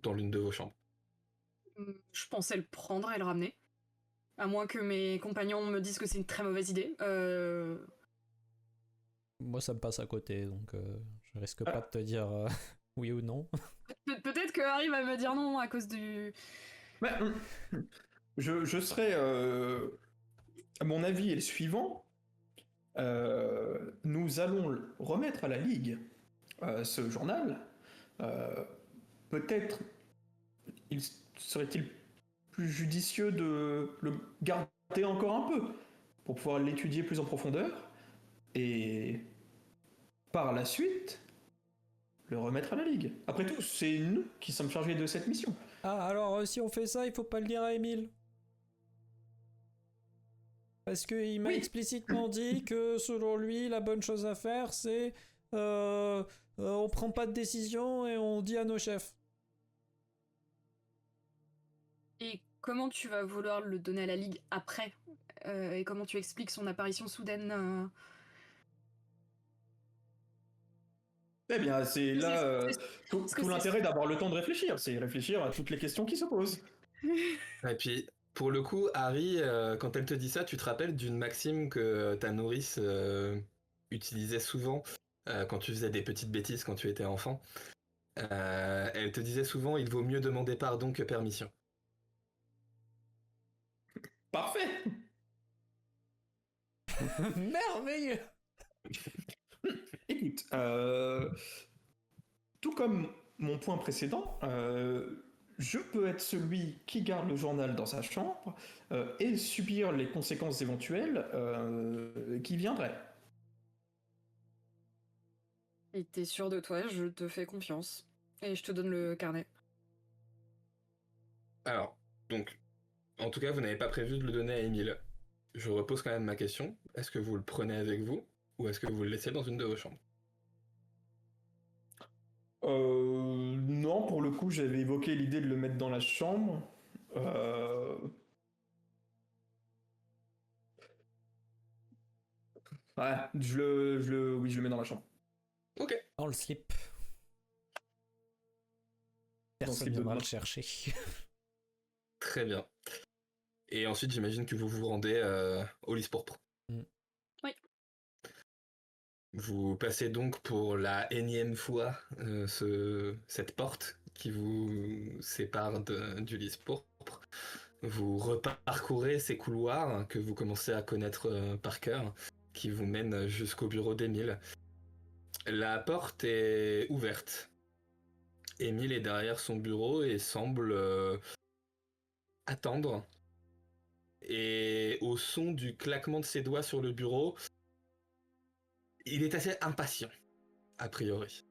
dans l'une de vos chambres? Je pensais le prendre et le ramener. À moins que mes compagnons me disent que c'est une très mauvaise idée. Moi, ça me passe à côté, donc je risque pas de te dire oui ou non. Peut-être que Harry va me dire non à cause du... Mais, je serais... mon avis est le suivant. Nous allons remettre à la Ligue ce journal. Peut-être serait-il plus judicieux de le garder encore un peu pour pouvoir l'étudier plus en profondeur et par la suite le remettre à la Ligue. Après tout, c'est nous qui sommes chargés de cette mission. Ah, alors si on fait ça, il faut pas le dire à Émile. Parce qu'il m'a Oui. explicitement dit que selon lui, la bonne chose à faire, c'est on prend pas de décision et on dit à nos chefs. Et comment tu vas vouloir le donner à la Ligue après et comment tu expliques son apparition soudaine Eh bien, c'est là tout Est-ce que l'intérêt d'avoir le temps de réfléchir, c'est réfléchir à toutes les questions qui se posent. Et puis, pour le coup, Harry, quand elle te dit ça, tu te rappelles d'une maxime que ta nourrice utilisait souvent quand tu faisais des petites bêtises quand tu étais enfant. Elle te disait souvent, il vaut mieux demander pardon que permission. Parfait. Merveilleux. Écoute, tout comme mon point précédent, je peux être celui qui garde le journal dans sa chambre et subir les conséquences éventuelles qui viendraient. Et t'es sûr de toi, je te fais confiance. Et je te donne le carnet. Alors, donc, en tout cas, vous n'avez pas prévu de le donner à Émile. Je repose quand même ma question. Est-ce que vous le prenez avec vous ou est-ce que vous le laissez dans une de vos chambres? Non, pour le coup, j'avais évoqué l'idée de le mettre dans la chambre. Ouais, oui, je le mets dans la chambre. Ok. Dans le slip. Dans le Personne slip ne de viendra le bain. chercher. Très bien. Et ensuite, j'imagine que vous vous rendez au lys pourpre. Oui. Vous passez donc pour la énième fois cette porte qui vous sépare du lys pourpre. Vous reparcourez ces couloirs que vous commencez à connaître par cœur, qui vous mènent jusqu'au bureau d'Émile. La porte est ouverte. Émile est derrière son bureau et semble attendre. Et au son du claquement de ses doigts sur le bureau, il est assez impatient, a priori.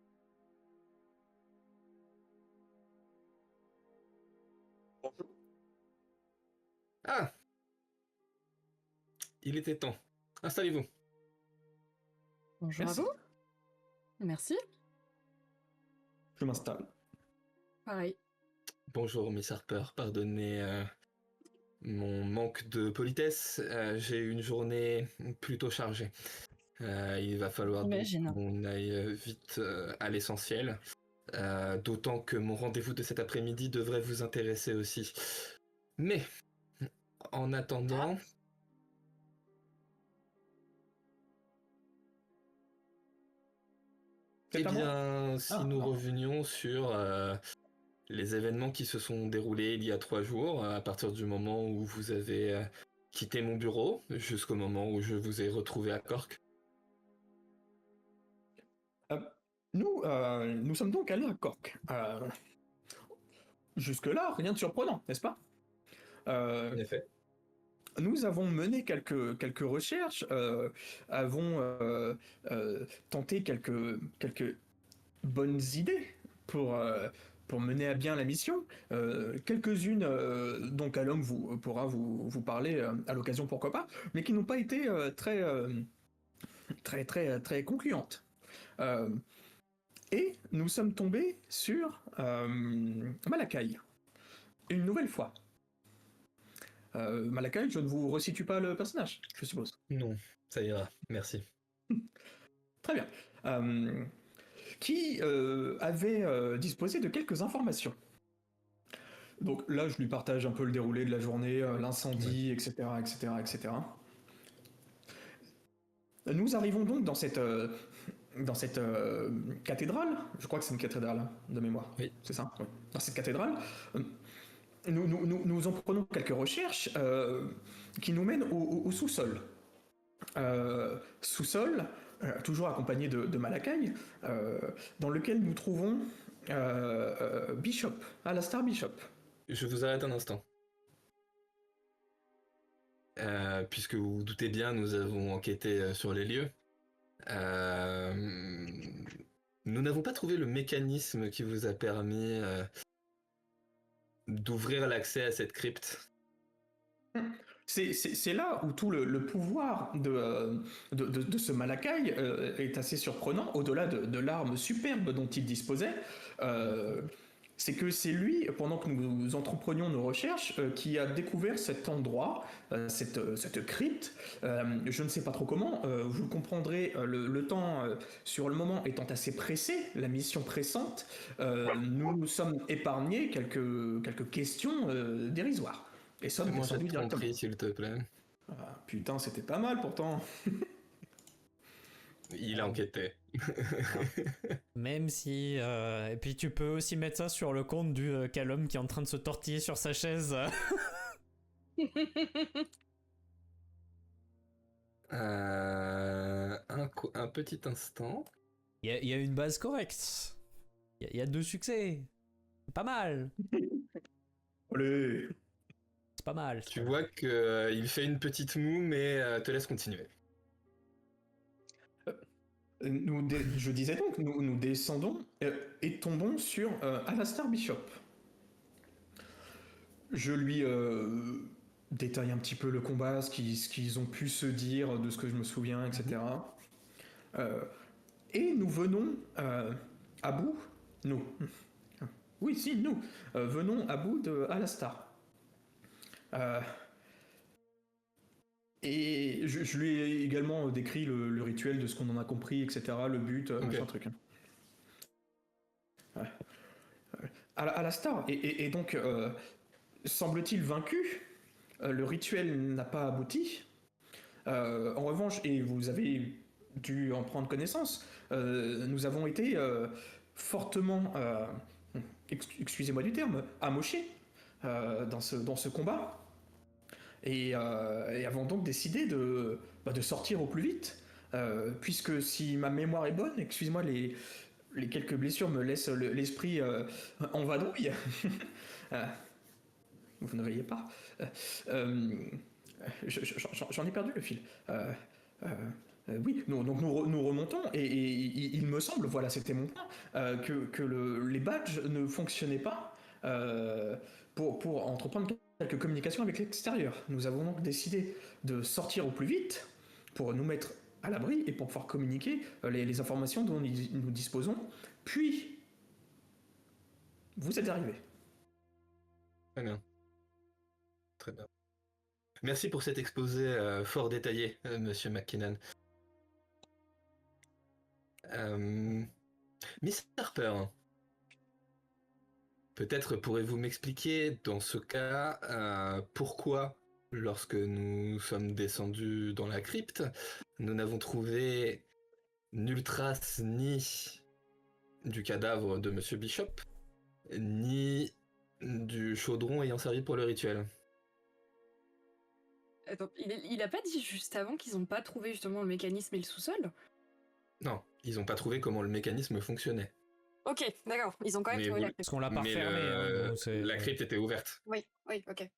Ah! Il était temps. Installez-vous. Bonjour Merci. à vous. Merci. Je m'installe. Pareil. Bonjour, Miss Harper. Pardonnez mon manque de politesse. J'ai eu une journée plutôt chargée. Il va falloir donc J'imagine. qu'on aille vite à l'essentiel. D'autant que mon rendez-vous de cet après-midi devrait vous intéresser aussi. Mais, en attendant... Eh C'est à moi. bien, si Ah, nous pardon. revenions sur les événements qui se sont déroulés il y a 3 jours, à partir du moment où vous avez quitté mon bureau, jusqu'au moment où je vous ai retrouvé à Cork. Nous sommes donc allés à Cork. Jusque-là, rien de surprenant, n'est-ce pas? En effet. Nous avons mené quelques recherches, avons tenté quelques bonnes idées pour mener à bien la mission. Quelques-unes dont Callum pourra vous parler à l'occasion, pourquoi pas, mais qui n'ont pas été très concluantes. Et nous sommes tombés sur Malakai, une nouvelle fois. Malakai, je ne vous resitue pas le personnage, je suppose. Non, ça ira, merci. Très bien. Qui avait disposé de quelques informations. Donc là, je lui partage un peu le déroulé de la journée, l'incendie, etc., etc., etc. Nous arrivons donc dans cette cathédrale. Je crois que c'est une cathédrale, hein, de mémoire. Oui. C'est ça, oui. Dans cette cathédrale, nous en prenons quelques recherches qui nous mènent au sous-sol. Sous-sol, toujours accompagné de Malakai, dans lequel nous trouvons Bishop, Alastar Bishop. Je vous arrête un instant. Puisque vous vous doutez bien, nous avons enquêté sur les lieux. Nous n'avons pas trouvé le mécanisme qui vous a permis d'ouvrir l'accès à cette crypte. C'est là où tout le pouvoir de ce Malakai est assez surprenant, au-delà de l'arme superbe dont il disposait. C'est que c'est lui, pendant que nous entreprenions nos recherches, qui a découvert cet endroit, cette crypte. Je ne sais pas trop comment, vous le comprendrez, le temps, sur le moment étant assez pressé, la mission pressante, nous nous sommes épargnés quelques questions dérisoires. Et sommes Moi, descendus j'ai directement. compris, s'il te plaît. Ah, putain, c'était pas mal pourtant. Il a enquêté. Même si... Et puis tu peux aussi mettre ça sur le compte du Callum qui est en train de se tortiller sur sa chaise. Un petit instant. Il y a une base correcte. Il y a 2 succès. C'est pas mal. Allez. C'est pas mal. Tu vois qu'il fait une petite moue, mais te laisse continuer. Je disais donc, nous descendons et tombons sur Alastar Bishop. Je lui détaille un petit peu le combat, ce qu'ils ont pu se dire, de ce que je me souviens, etc. Et nous venons à bout, nous. Oui, si, nous venons à bout de Alastar. Et je lui ai également décrit le rituel de ce qu'on en a compris, etc., le but, machin truc. Alastar est donc, semble-t-il, vaincu. Le rituel n'a pas abouti. En revanche, et vous avez dû en prendre connaissance, nous avons été fortement, excusez-moi du terme, amochés dans ce combat. Et avons donc décidé de sortir au plus vite, puisque si ma mémoire est bonne, excusez-moi, les quelques blessures me laissent l'esprit en vadrouille. Vous ne riez pas. J'en ai perdu le fil. Oui, donc nous remontons, et il me semble, voilà, c'était mon point, que les badges ne fonctionnaient pas pour entreprendre quelques communications avec l'extérieur. Nous avons donc décidé de sortir au plus vite pour nous mettre à l'abri et pour pouvoir communiquer les informations dont nous disposons. Puis, vous êtes arrivés. Très bien. Très bien. Merci pour cet exposé fort détaillé, Monsieur McKinnon. Miss Harper, peut-être pourrez-vous m'expliquer, dans ce cas, pourquoi, lorsque nous sommes descendus dans la crypte, nous n'avons trouvé nulle trace ni du cadavre de Monsieur Bishop, ni du chaudron ayant servi pour le rituel. Attends, il a pas dit juste avant qu'ils ont pas trouvé justement le mécanisme et le sous-sol? Non, ils n'ont pas trouvé comment le mécanisme fonctionnait. Ok, d'accord, ils ont quand même trouvé la crypte. Parce qu'on l'a pas Mais refermé. la crypte était ouverte. Oui, ok.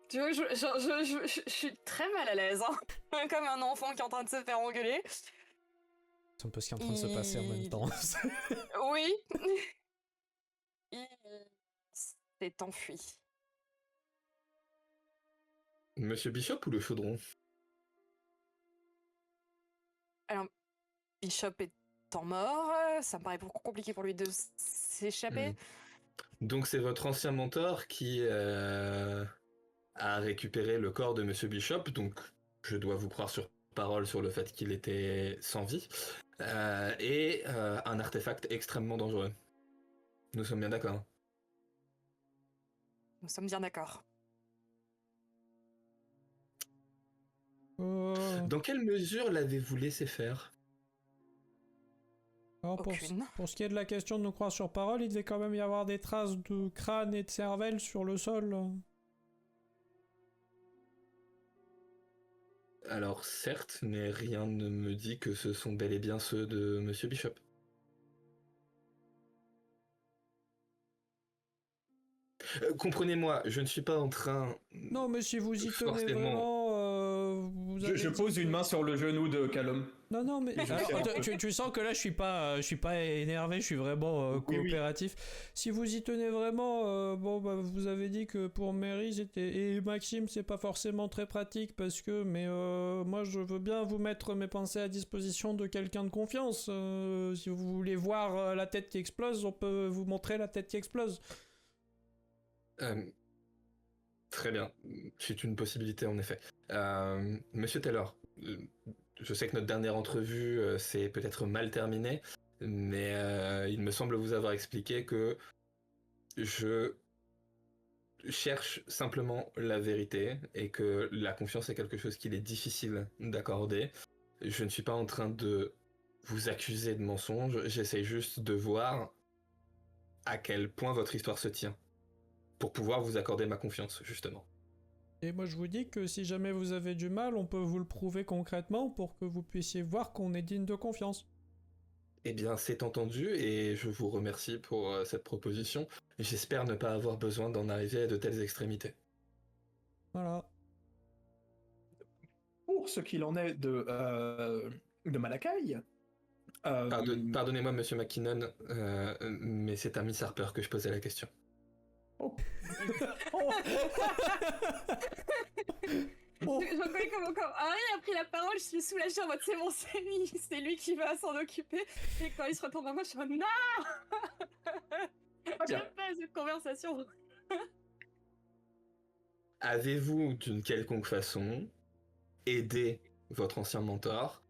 Je suis très mal à l'aise, hein. Comme un enfant qui est en train de se faire engueuler. C'est un peu ce qui est en train de se passer en même temps. Oui. Il s'est enfui. Monsieur Bishop ou le chaudron? Alors, Bishop étant mort, ça me paraît beaucoup compliqué pour lui de s'échapper. Donc c'est votre ancien mentor qui a récupéré le corps de Monsieur Bishop, donc je dois vous croire sur parole sur le fait qu'il était sans vie, et un artefact extrêmement dangereux. Nous sommes bien d'accord. Nous sommes bien d'accord. Dans quelle mesure l'avez-vous laissé faire? Alors Aucune. pour ce qui est de la question de nous croire sur parole, il devait quand même y avoir des traces de crâne et de cervelle sur le sol. Alors certes, mais rien ne me dit que ce sont bel et bien ceux de Monsieur Bishop. Comprenez-moi, je ne suis pas en train... Non, mais si vous y tenez Forcément. vraiment, vous avez Je dit pose que- une main sur le genou de Callum. Non, non, mais Je alors, sais un peu. tu sens que là, je suis pas énervé, je suis vraiment Oui, oui. coopératif. Si vous y tenez vraiment, bon, bah, vous avez dit que pour Mary, et Maxime, c'est pas forcément très pratique parce que, mais moi, je veux bien vous mettre mes pensées à disposition de quelqu'un de confiance. Si vous voulez voir la tête qui explose, on peut vous montrer la tête qui explose. Très bien, c'est une possibilité en effet. Monsieur Taylor, je sais que notre dernière entrevue s'est peut-être mal terminée, mais il me semble vous avoir expliqué que je cherche simplement la vérité et que la confiance est quelque chose qu'il est difficile d'accorder. Je ne suis pas en train de vous accuser de mensonge, j'essaie juste de voir à quel point votre histoire se tient pour pouvoir vous accorder ma confiance, justement. Et moi, je vous dis que si jamais vous avez du mal, on peut vous le prouver concrètement pour que vous puissiez voir qu'on est digne de confiance. Eh bien, c'est entendu et je vous remercie pour cette proposition. J'espère ne pas avoir besoin d'en arriver à de telles extrémités. Voilà. Pour ce qu'il en est de Malakai, Pardonnez-moi, monsieur McKinnon, mais c'est à Miss Harper que je posais la question. oh, Je reconnais comme Harry a pris la parole, je suis soulagée en mode c'est bon, c'est lui qui va s'en occuper. Et quand il se retourne vers moi, je suis en mode non. bien. J'aime pas cette conversation. Avez-vous, d'une quelconque façon, aidé votre ancien mentor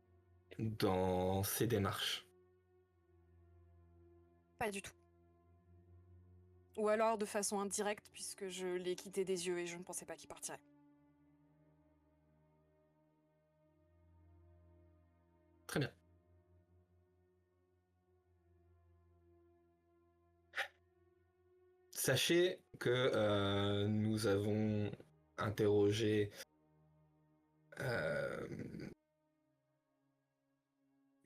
dans ses démarches? Pas du tout. Ou alors de façon indirecte, puisque je l'ai quitté des yeux et je ne pensais pas qu'il partirait. Très bien. Sachez que nous avons interrogé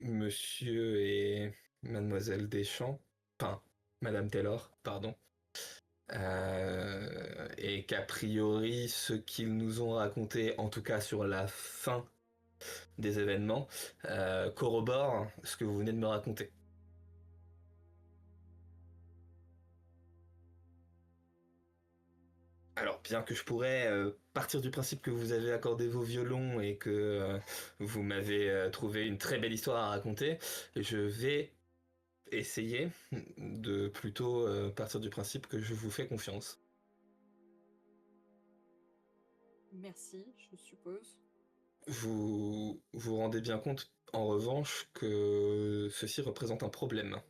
Monsieur et Mademoiselle Deschamps, enfin Madame Taylor, pardon, et qu'a priori ce qu'ils nous ont raconté, en tout cas sur la fin des événements, corrobore ce que vous venez de me raconter. Alors, bien que je pourrais partir du principe que vous avez accordé vos violons et que vous m'avez trouvé une très belle histoire à raconter, je vais essayer de plutôt partir du principe que je vous fais confiance. Merci, je suppose. Vous vous rendez bien compte, en revanche, que ceci représente un problème.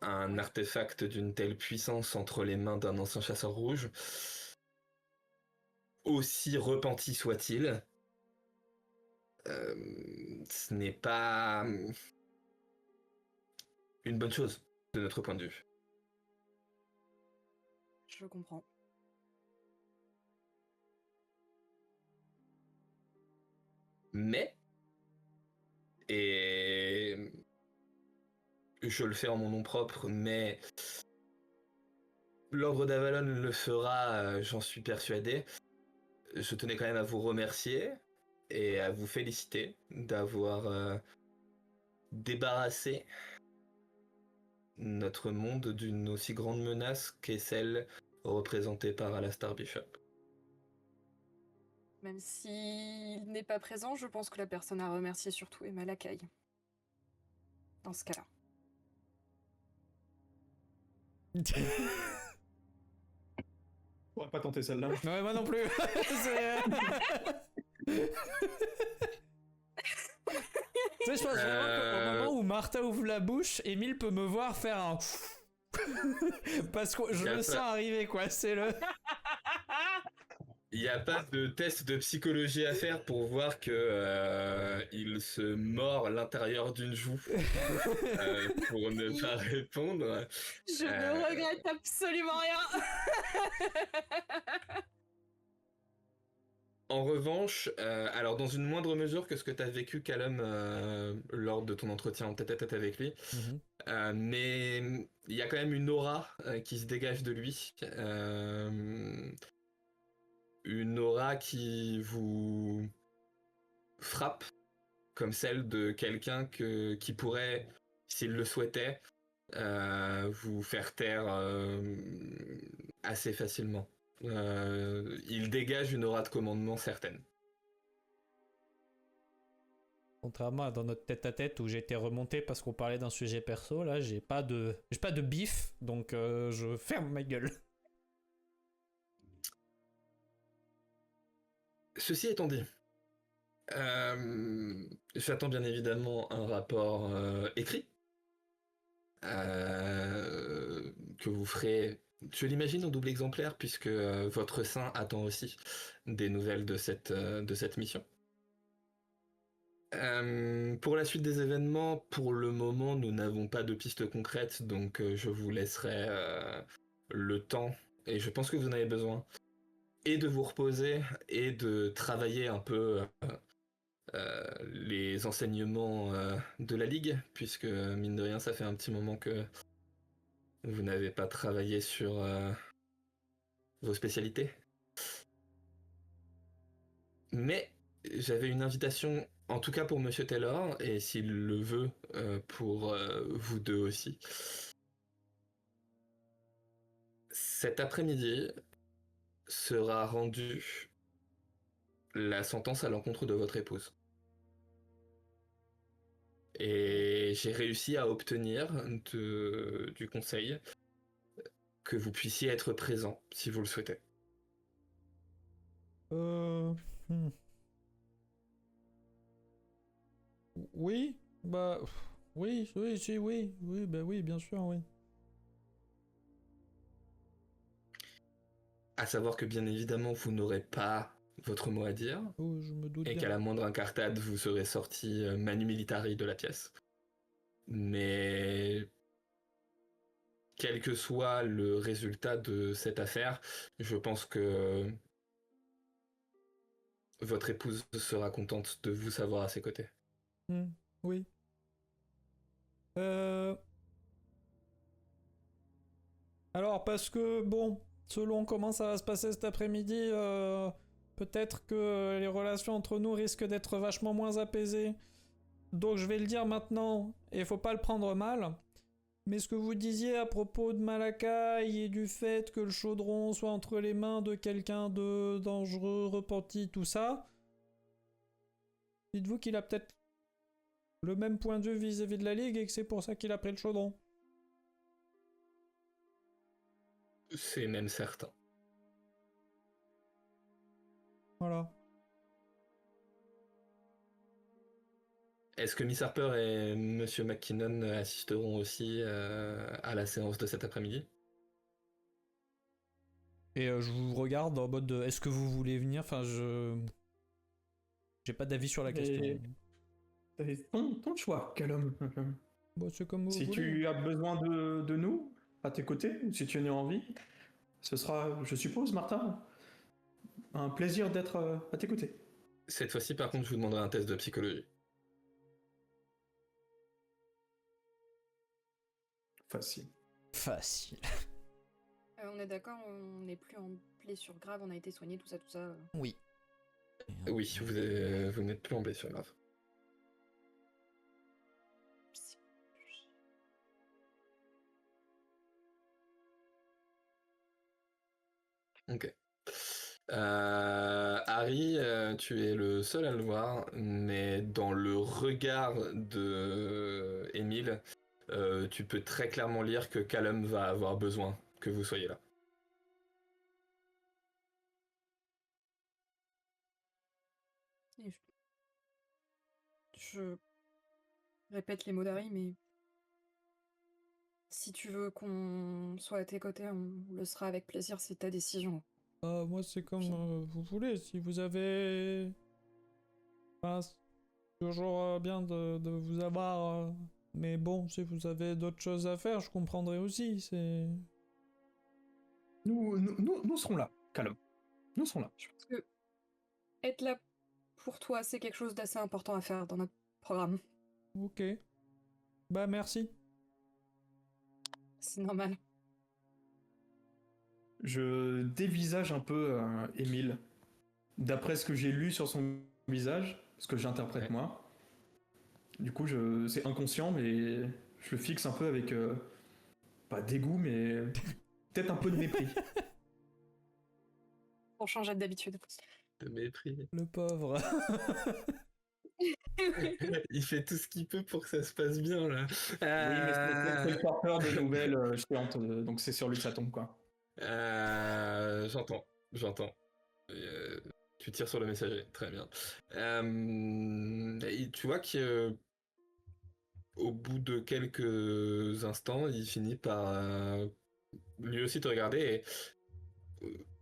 Un artefact d'une telle puissance entre les mains d'un ancien chasseur rouge, aussi repenti soit-il, ce n'est pas une bonne chose de notre point de vue. Je comprends. Mais, et je le fais en mon nom propre, mais l'Ordre d'Avalon le fera, j'en suis persuadé. Je tenais quand même à vous remercier et à vous féliciter d'avoir débarrassé notre monde d'une aussi grande menace qu'est celle représentée par Alastar Bishop. Même s'il n'est pas présent, je pense que la personne à remercier surtout est Malakai. Dans ce cas-là. On va pas tenter celle-là. Ouais, moi non plus. C'est- Tu sais, je pense vraiment qu'au moment où Martha ouvre la bouche, Émile peut me voir faire un... Parce que je le sens arriver, quoi. C'est le... Il n'y a pas de test de psychologie à faire pour voir que il se mord l'intérieur d'une joue pour ne pas répondre. Je ne regrette absolument rien. En revanche, alors dans une moindre mesure que ce que tu as vécu, Callum, lors de ton entretien en tête-à-tête avec lui, mais il y a quand même une aura qui se dégage de lui. Une aura qui vous frappe comme celle de quelqu'un qui pourrait, s'il le souhaitait, vous faire taire assez facilement. Il dégage une aura de commandement certaine. Contrairement à dans notre tête-à-tête où j'étais remonté parce qu'on parlait d'un sujet perso, là, j'ai pas de bif, donc je ferme ma gueule. Ceci étant dit, j'attends bien évidemment un rapport écrit que vous ferez, je l'imagine, en double exemplaire, puisque votre saint attend aussi des nouvelles de cette mission. Pour la suite des événements, pour le moment, nous n'avons pas de piste concrète, donc je vous laisserai le temps, et je pense que vous en avez besoin, et de vous reposer, et de travailler un peu les enseignements de la Ligue, puisque mine de rien, ça fait un petit moment que vous n'avez pas travaillé sur vos spécialités. Mais j'avais une invitation, en tout cas pour Monsieur Taylor, et s'il le veut, pour vous deux aussi. Cet après-midi sera rendue la sentence à l'encontre de votre épouse. Et j'ai réussi à obtenir du conseil que vous puissiez être présent, si vous le souhaitez. Oui, bah... Oui, bah oui, bien sûr, oui. À savoir que bien évidemment, vous n'aurez pas votre mot à dire, Oh, je me doute et bien. qu'à la moindre incartade, vous serez sorti manu militari de la pièce. Mais quel que soit le résultat de cette affaire, je pense que votre épouse sera contente de vous savoir à ses côtés. Oui. Alors, parce que, bon, selon comment ça va se passer cet après-midi, peut-être que les relations entre nous risquent d'être vachement moins apaisées. Donc je vais le dire maintenant, et faut pas le prendre mal. Mais ce que vous disiez à propos de Malakai et du fait que le chaudron soit entre les mains de quelqu'un de dangereux, repenti, tout ça, dites-vous qu'il a peut-être le même point de vue vis-à-vis de la Ligue et que c'est pour ça qu'il a pris le chaudron. C'est même certain. Voilà. Est-ce que Miss Harper et Monsieur McKinnon assisteront aussi à la séance de cet après-midi? Et je vous regarde en mode est-ce que vous voulez venir? Enfin, j'ai pas d'avis sur la question. C'est ton choix, Callum. Bon, c'est comme vous Si voulez. tu as besoin de nous, à tes côtés, si tu en as envie, ce sera, je suppose, Martha, un plaisir d'être à tes côtés. Cette fois-ci, par contre, je vous demanderai un test de psychologie. Facile. Facile. On est d'accord, on n'est plus en blessure grave, on a été soigné, tout ça. Oui. Oui, vous n'êtes plus en blessure grave. Ok. Harry, tu es le seul à le voir, mais dans le regard de Émile, tu peux très clairement lire que Callum va avoir besoin que vous soyez là. Et je répète les mots d'Harry, mais si tu veux qu'on soit à tes côtés, on le sera avec plaisir, c'est ta décision. Moi, c'est comme vous voulez. Si vous avez... Enfin, c'est toujours bien de vous avoir... Mais bon, si vous avez d'autres choses à faire, je comprendrai aussi. C'est... Nous serons là, Callum. Nous serons là. Je pense que être là pour toi, c'est quelque chose d'assez important à faire dans notre programme. Ok. Bah, merci. C'est normal. Je dévisage un peu Émile. D'après ce que j'ai lu sur son visage, ce que j'interprète Ouais. moi. Du coup, c'est inconscient, mais je le fixe un peu avec... pas dégoût, mais peut-être un peu de mépris. Pour changer d'habitude. De mépris. Le pauvre. Il fait tout ce qu'il peut pour que ça se passe bien, là. Oui, mais c'est le porteur de nouvelles chiantes, donc c'est sur lui que ça tombe, quoi. J'entends. Tu tires sur le messager, très bien. Et tu vois qu'au bout de quelques instants, il finit par lui aussi te regarder et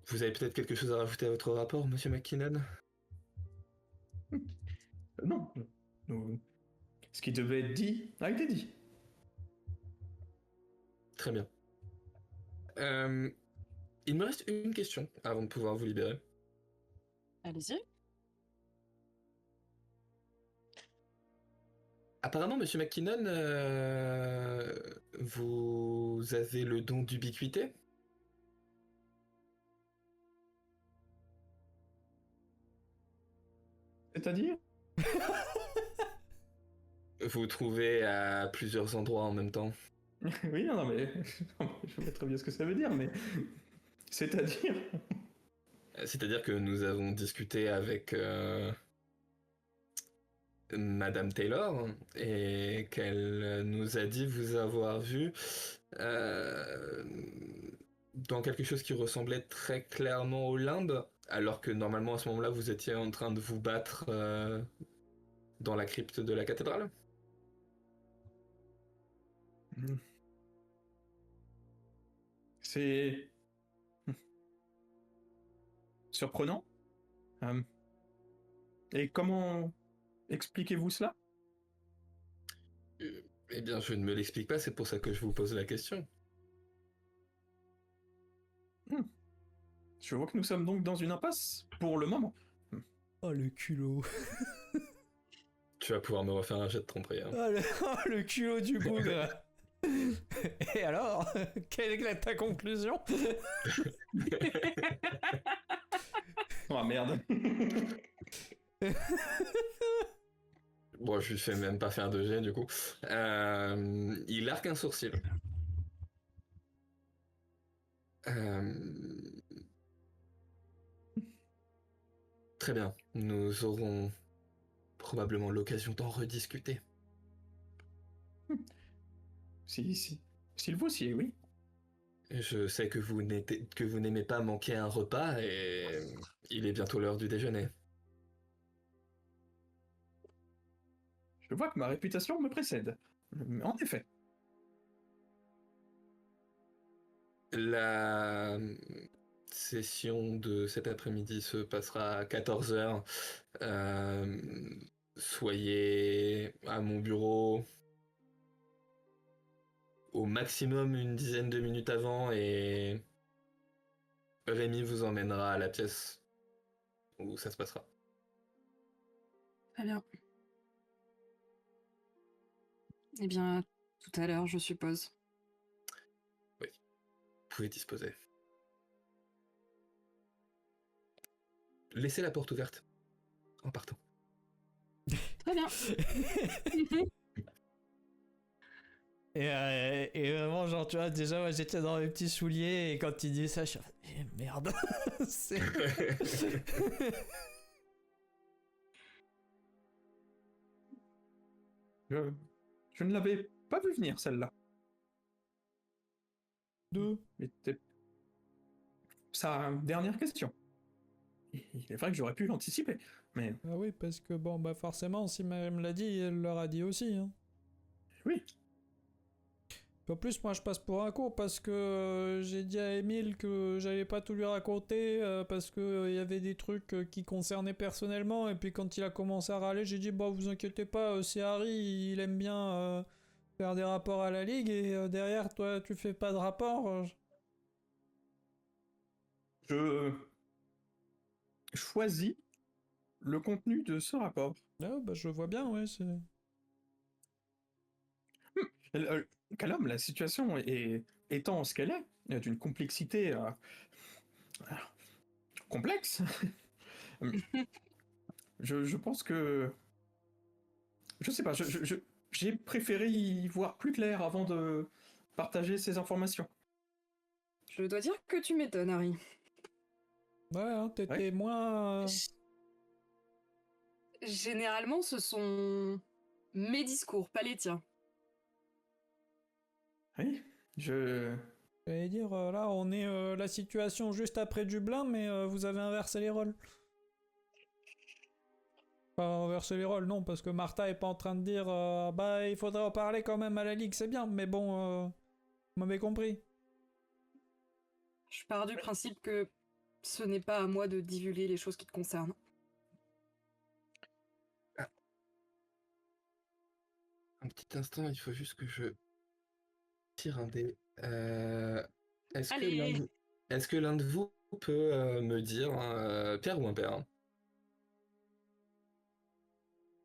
vous avez peut-être quelque chose à rajouter à votre rapport, Monsieur McKinnon? Non. Ce qui devait être dit a été dit. Très bien. Il me reste une question avant de pouvoir vous libérer. Allez-y. Apparemment, Monsieur McKinnon, vous avez le don d'ubiquité. C'est-à-dire? Vous trouvez à plusieurs endroits en même temps. Oui, non, mais je vois très bien ce que ça veut dire, mais c'est-à-dire? C'est-à-dire que nous avons discuté avec Madame Taylor et qu'elle nous a dit vous avoir vu dans quelque chose qui ressemblait très clairement au limbe, alors que normalement à ce moment-là vous étiez en train de vous battre dans la crypte de la cathédrale. C'est surprenant. Et comment expliquez-vous cela? Eh bien, je ne me l'explique pas, c'est pour ça que je vous pose la question. Je vois que nous sommes donc dans une impasse pour le moment. Oh, le culot. Tu vas pouvoir me refaire un jet de tromperie. Hein. Oh, le culot du bougre. Et alors, quelle est ta conclusion? Oh merde. Bon, je lui fais même pas faire de jet du coup. Il arque un sourcil. Très bien, nous aurons probablement l'occasion d'en rediscuter. S'il vous sied, oui. Je sais que vous n'aimez pas manquer un repas et il est bientôt l'heure du déjeuner. Je vois que ma réputation me précède. En effet. La session de cet après-midi se passera à 14h. Soyez à mon bureau au maximum une dizaine de minutes avant et Rémi vous emmènera à la pièce où ça se passera. Très bien. Eh bien, tout à l'heure, je suppose. Vous pouvez disposer. Laissez la porte ouverte en partant. Très bien. Et vraiment, genre, tu vois, déjà, moi, j'étais dans mes petits souliers, et quand il dit ça, je suis merde. C'est... Je ne l'avais pas vu venir celle-là. Mais sa dernière question. Il est vrai que j'aurais pu l'anticiper, mais Ah oui, parce que bon, bah forcément, si me l'a dit, elle leur a dit aussi. Hein. oui. En plus, moi, je passe pour un con parce que j'ai dit à Émile que j'allais pas tout lui raconter parce que il y avait des trucs qui concernaient personnellement. Et puis quand il a commencé à râler, j'ai dit bon, vous inquiétez pas, c'est Harry, il aime bien faire des rapports à la ligue et derrière, toi, tu fais pas de rapport. Je choisis le contenu de ce rapport. Ah, bah je vois bien, ouais. C'est... Callum, la situation étant ce qu'elle est, d'une complexité complexe, je pense que... Je sais pas, j'ai préféré y voir plus clair avant de partager ces informations. Je dois dire que tu m'étonnes, Harry. Ouais, hein, t'étais Ouais. moins... Généralement, ce sont mes discours, pas les tiens. Oui, J'allais dire, là, on est la situation juste après Dublin, mais vous avez inversé les rôles. Enfin, inverser les rôles, non, parce que Martha est pas en train de dire bah, il faudrait en parler quand même à la Ligue, c'est bien, mais bon, vous m'avez compris. Je pars du principe que ce n'est pas à moi de divulguer les choses qui te concernent. Un petit instant, il faut juste que je tire un dé. Allez. Est-ce que l'un de vous peut me dire Pierre ou impair hein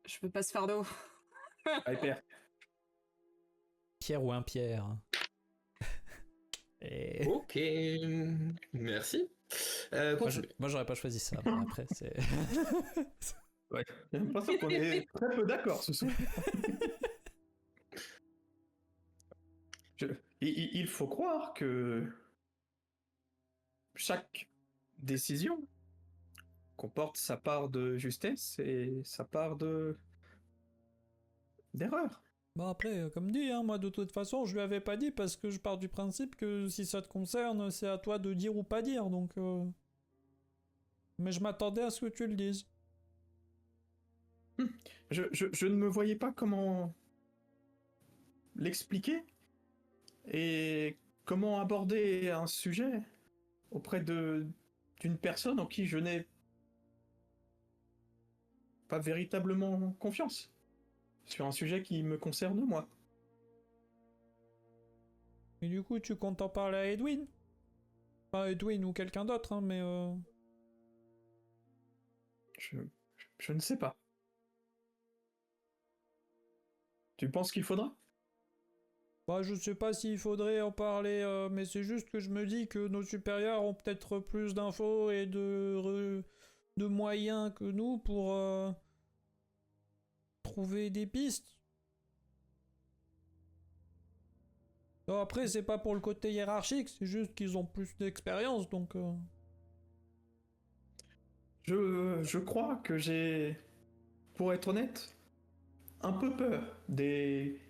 Je veux pas ce fardeau. Hyper. Pierre ou un Pierre. Et... Ok, merci. Moi, j'aurais pas choisi ça, mais après, c'est... Ouais, j'ai l'impression qu'on est très peu d'accord ce soir. Il faut croire que chaque décision comporte sa part de justesse et sa part d'erreur. Bon après, comme dit, hein, moi de toute façon, je lui avais pas dit parce que je pars du principe que si ça te concerne, c'est à toi de dire ou pas dire, donc... Mais je m'attendais à ce que tu le dises. Je ne me voyais pas comment l'expliquer et comment aborder un sujet auprès d'une personne en qui je n'ai pas véritablement confiance sur un sujet qui me concerne moi. Et du coup, tu comptes en parler à Edwin? Pas Edwin ou quelqu'un d'autre, hein, mais... Je ne sais pas. Tu penses qu'il faudra? Bah, je sais pas s'il faudrait en parler, mais c'est juste que je me dis que nos supérieurs ont peut-être plus d'infos et de moyens que nous pour trouver des pistes. Non, après, c'est pas pour le côté hiérarchique, c'est juste qu'ils ont plus d'expérience, donc... Je crois que j'ai, pour être honnête, un peu peur des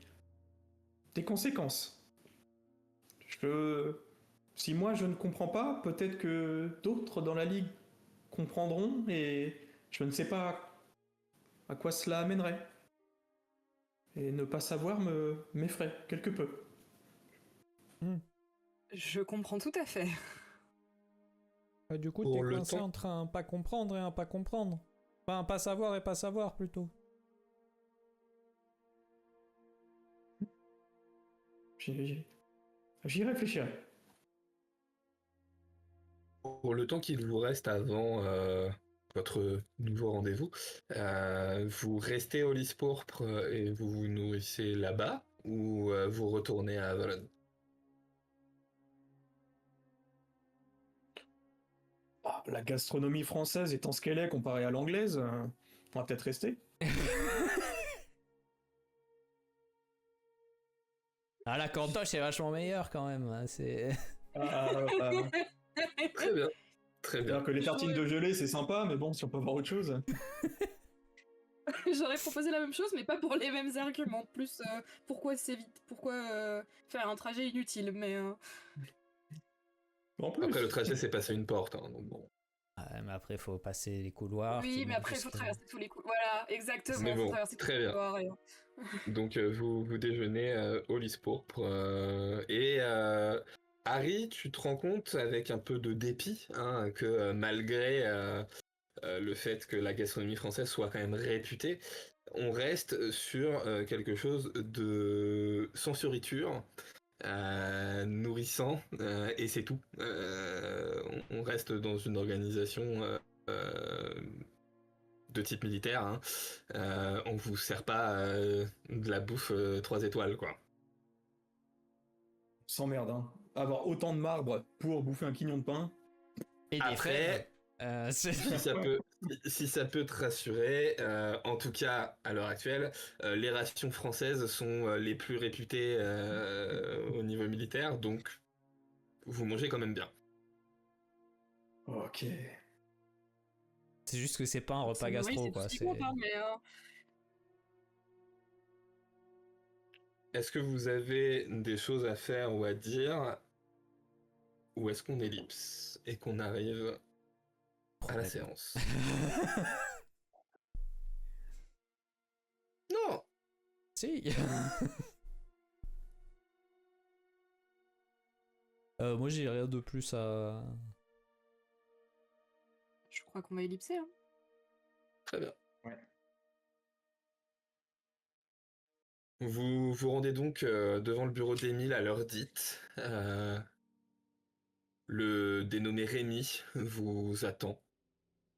conséquences. Si moi je ne comprends pas, peut-être que d'autres dans la ligue comprendront et je ne sais pas à quoi cela amènerait. Et ne pas savoir m'effraie quelque peu. Je comprends tout à fait. Bah, du coup, Pour t'es le coincé temps. entre un pas comprendre et un pas comprendre. Enfin, un pas savoir et pas savoir, plutôt. J'y réfléchirai. Pour le temps qu'il vous reste avant votre nouveau rendez-vous, vous restez au Lys Pourpre et vous vous nourrissez là-bas ou vous retournez à Avalon? Ah, la gastronomie française étant ce qu'elle est comparée à l'anglaise, on va peut-être rester. Ah, la cantoche est vachement meilleure quand même. Hein, c'est... Très bien, très bien. C'est-à-dire que les tartines de gelée c'est sympa, mais bon, si on peut voir autre chose. J'aurais proposé la même chose, mais pas pour les mêmes arguments. Plus, pourquoi c'est vite, pourquoi faire un trajet inutile, mais... En plus, Après, le trajet, c'est passer une porte, hein, donc bon. Ah, mais après, il faut passer les couloirs. qui Oui, mais mènent après, il faut jusqu'à- traverser tous les coups. Voilà, exactement, Mais faut bon, traverser tous très les bien. couloirs. Donc, vous déjeunez au lys pourpre. Et Harry, tu te rends compte avec un peu de dépit hein, que malgré le fait que la gastronomie française soit quand même réputée, on reste sur quelque chose de sans fioriture. Nourrissant et c'est tout. On reste dans une organisation de type militaire. Hein. On vous sert pas de la bouffe 3 étoiles quoi. sans merde, hein. Avoir autant de marbre pour bouffer un quignon de pain. Et des Après, fèves. si ça peut te rassurer, en tout cas à l'heure actuelle, les rations françaises sont les plus réputées au niveau militaire, donc vous mangez quand même bien. Ok. C'est juste que c'est pas un repas Oui, gastro, c'est tout quoi. ce qui C'est... compte, hein, mais... Est-ce que vous avez des choses à faire ou à dire, ou est-ce qu'on ellipse et qu'on arrive à la Problème. séance? Non. Si. Moi, j'ai rien de plus à. Je crois qu'on va ellipser, hein. Très bien. Ouais. Vous vous rendez donc devant le bureau d'Émile à l'heure dite. Le dénommé Rémi vous attend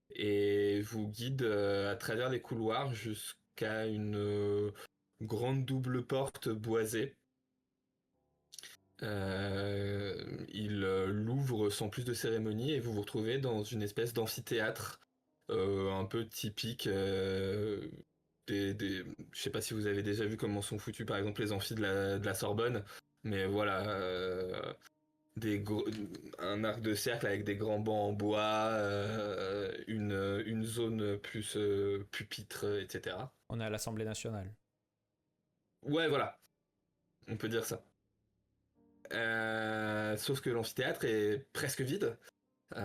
et vous guide à travers les couloirs jusqu'à une grande double porte boisée. Il l'ouvre sans plus de cérémonie et vous vous retrouvez dans une espèce d'amphithéâtre un peu typique je sais pas si vous avez déjà vu comment sont foutus par exemple les amphis de la Sorbonne, mais voilà, un arc de cercle avec des grands bancs en bois, une zone plus pupitre, etc. On est à l'Assemblée nationale. Ouais, voilà, on peut dire ça. Sauf que l'amphithéâtre est presque vide. On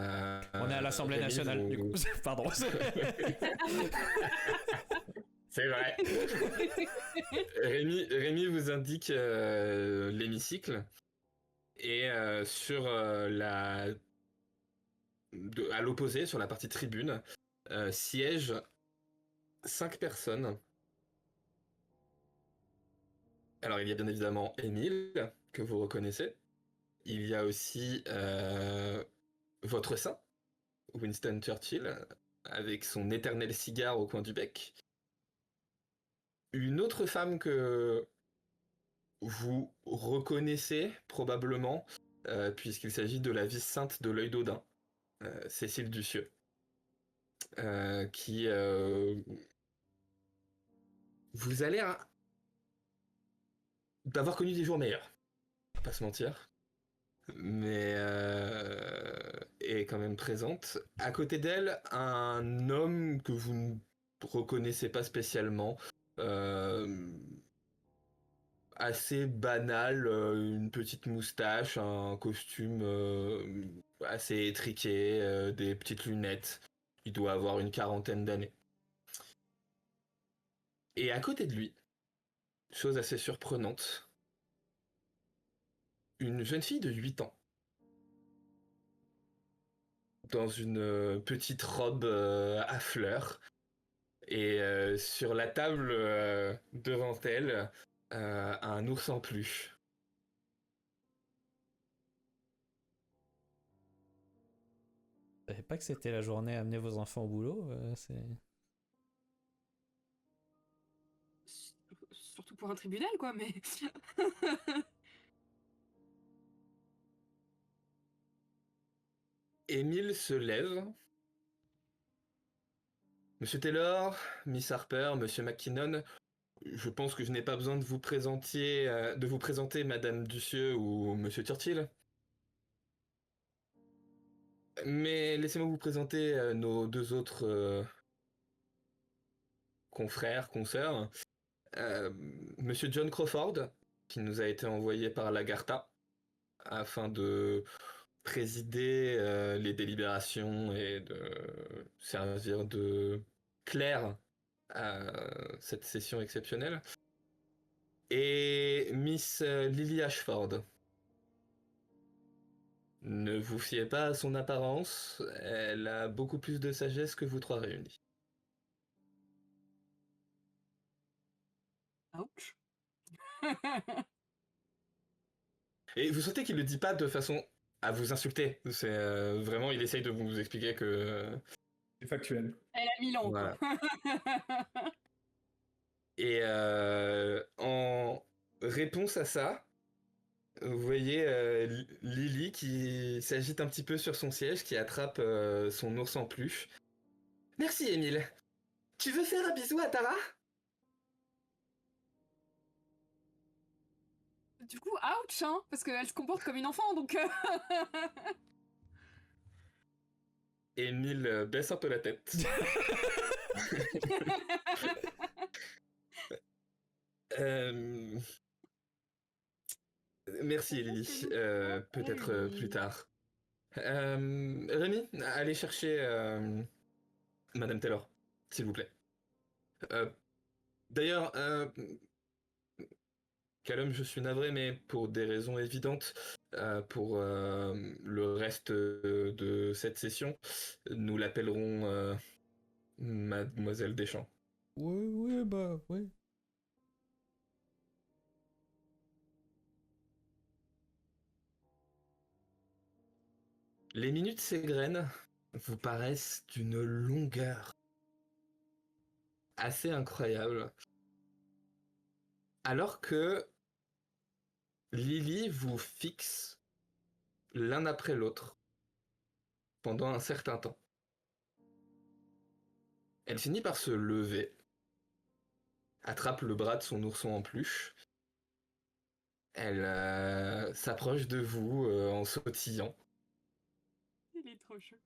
est à l'Assemblée Rémi, nationale, du coup. Pardon. C'est vrai. Rémi vous indique l'hémicycle et sur à l'opposé, sur la partie tribune, siègent 5 personnes. Alors il y a bien évidemment Émile, que vous reconnaissez. Il y a aussi votre saint, Winston Churchill, avec son éternel cigare au coin du bec. Une autre femme que vous reconnaissez probablement, puisqu'il s'agit de la vice-sainte de l'œil d'Odin, Cécile Ducieux, qui vous a l'air d'avoir connu des jours meilleurs, on va pas se mentir, mais est quand même présente. À côté d'elle, un homme que vous ne reconnaissez pas spécialement, assez banal, une petite moustache, un costume assez étriqué, des petites lunettes. Il doit avoir une 40aine d'années. Et à côté de lui, chose assez surprenante, une jeune fille de 8 ans. Dans une petite robe à fleurs. Et sur la table devant elle, un ours en peluche. Je savais pas que c'était la journée à amener vos enfants au boulot. C'est... Surtout pour un tribunal, quoi, mais... Émile se lève. Monsieur Taylor, Miss Harper, Monsieur McKinnon, je pense que je n'ai pas besoin de vous présenter Madame Ducieux ou Monsieur Churchill. Mais laissez-moi vous présenter nos deux autres confrère, consoeur, Monsieur John Crawford, qui nous a été envoyé par l'Agartha afin de présider les délibérations et de servir de clerc à cette session exceptionnelle. Et Miss Lily Ashford. Ne vous fiez pas à son apparence, elle a beaucoup plus de sagesse que vous trois réunis. Ouch. Et vous sentez qu'il le dit pas de façon à vous insulter. C'est vraiment, il essaye de vous expliquer que... C'est factuel. Elle a 1000 ans, Voilà. quoi. Et en réponse à ça, vous voyez Lily qui s'agite un petit peu sur son siège, qui attrape son ours en peluche. Merci, Émile. Tu veux faire un bisou à Tara? Du coup, ouch, hein, parce qu'elle se comporte comme une enfant, donc... Émile baisse un peu la tête. Euh, Merci, Lily. Peut-être plus tard. Rémi, allez chercher Madame Taylor, s'il vous plaît. D'ailleurs, Callum, je suis navré, mais pour des raisons évidentes, pour le reste de cette session, nous l'appellerons Mademoiselle Deschamps. Ouais, bah, ouais. Les minutes s'égrènent, vous paraissent d'une longueur assez incroyable. Alors que Lily vous fixe l'un après l'autre pendant un certain temps. Elle finit par se lever, attrape le bras de son ourson en peluche. Elle s'approche de vous en sautillant. Il est trop chou.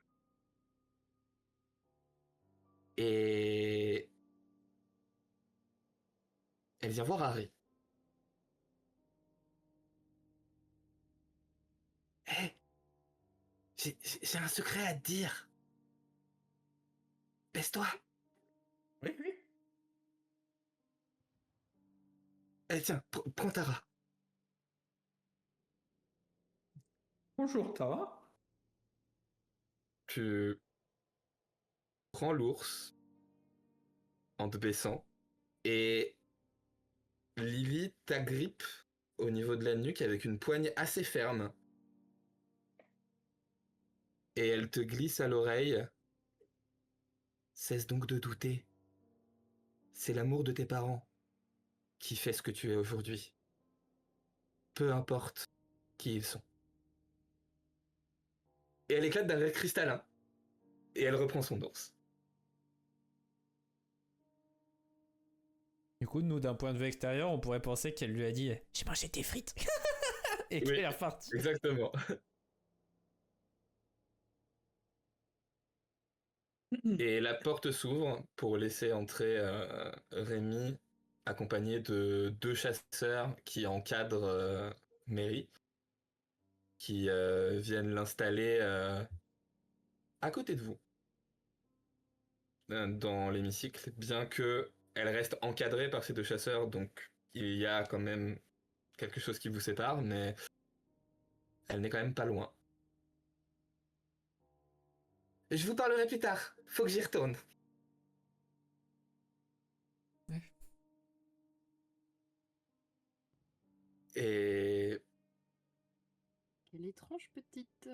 Et elle vient voir Harry. Hé, j'ai un secret à te dire. Baisse-toi. Oui, oui. Allez, tiens, prends Tara. Bonjour, Tara. Tu prends l'ours en te baissant et Lily t'agrippe au niveau de la nuque avec une poigne assez ferme. Et elle te glisse à l'oreille. Cesse donc de douter. C'est l'amour de tes parents qui fait ce que tu es aujourd'hui. Peu importe qui ils sont. Et elle éclate d'un rire cristallin. Et elle reprend son ours. Du coup, nous, d'un point de vue extérieur, on pourrait penser qu'elle lui a dit « J'ai mangé tes frites !» et qu'elle Oui, est repartie. exactement. Et la porte s'ouvre pour laisser entrer Rémi, accompagné de 2 chasseurs qui encadrent Mary, qui viennent l'installer à côté de vous, dans l'hémicycle, bien que elle reste encadrée par ces 2 chasseurs, donc il y a quand même quelque chose qui vous sépare, mais elle n'est quand même pas loin. Je vous parlerai plus tard, faut que j'y retourne. Et Quelle étrange petite.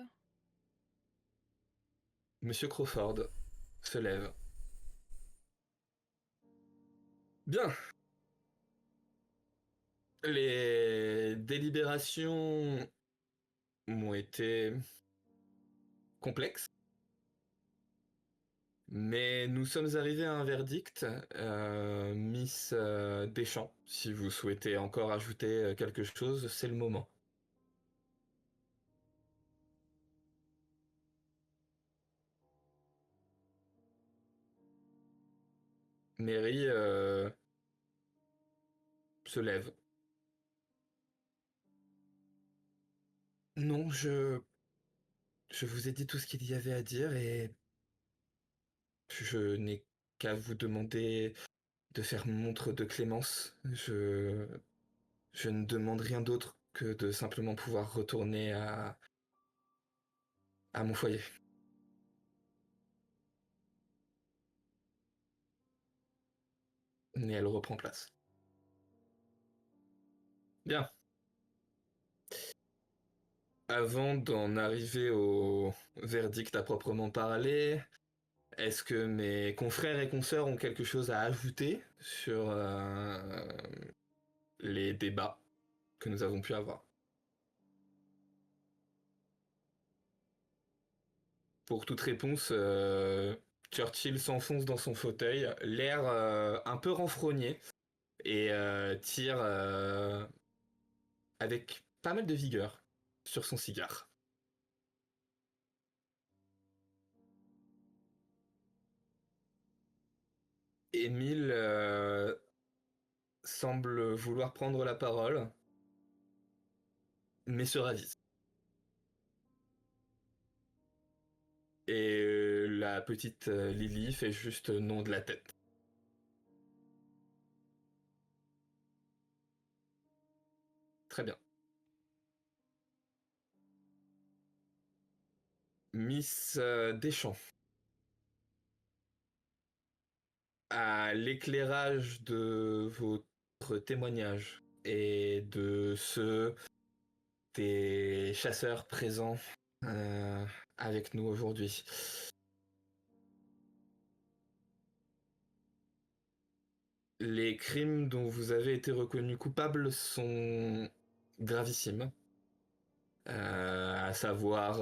Monsieur Crawford se lève. Bien. Les délibérations ont été complexes, mais nous sommes arrivés à un verdict. Miss Deschamps, si vous souhaitez encore ajouter quelque chose, c'est le moment. Mary se lève. Non, je vous ai dit tout ce qu'il y avait à dire et je n'ai qu'à vous demander de faire montre de clémence. Je ne demande rien d'autre que de simplement pouvoir retourner à mon foyer. Et elle reprend place. Bien. Avant d'en arriver au verdict à proprement parler, est-ce que mes confrères et consoeurs ont quelque chose à ajouter sur les débats que nous avons pu avoir? Pour toute réponse, Churchill s'enfonce dans son fauteuil, l'air un peu renfrogné, et tire avec pas mal de vigueur sur son cigare. Émile semble vouloir prendre la parole, mais se ravise. Et la petite Lily fait juste non de la tête. Très bien. Miss Deschamps. À l'éclairage de votre témoignage et de ceux des chasseurs présents avec nous aujourd'hui, les crimes dont vous avez été reconnus coupables sont gravissimes, à savoir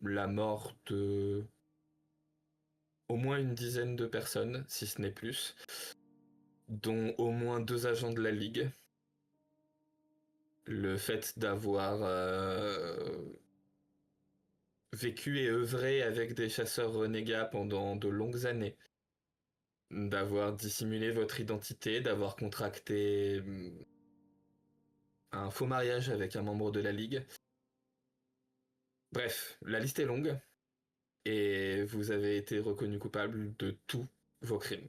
la mort de au moins une dizaine de personnes, si ce n'est plus, dont au moins 2 agents de la Ligue. Le fait d'avoir vécu et œuvré avec des chasseurs renégats pendant de longues années, d'avoir dissimulé votre identité, d'avoir contracté un faux mariage avec un membre de la Ligue. Bref, la liste est longue, et vous avez été reconnu coupable de tous vos crimes.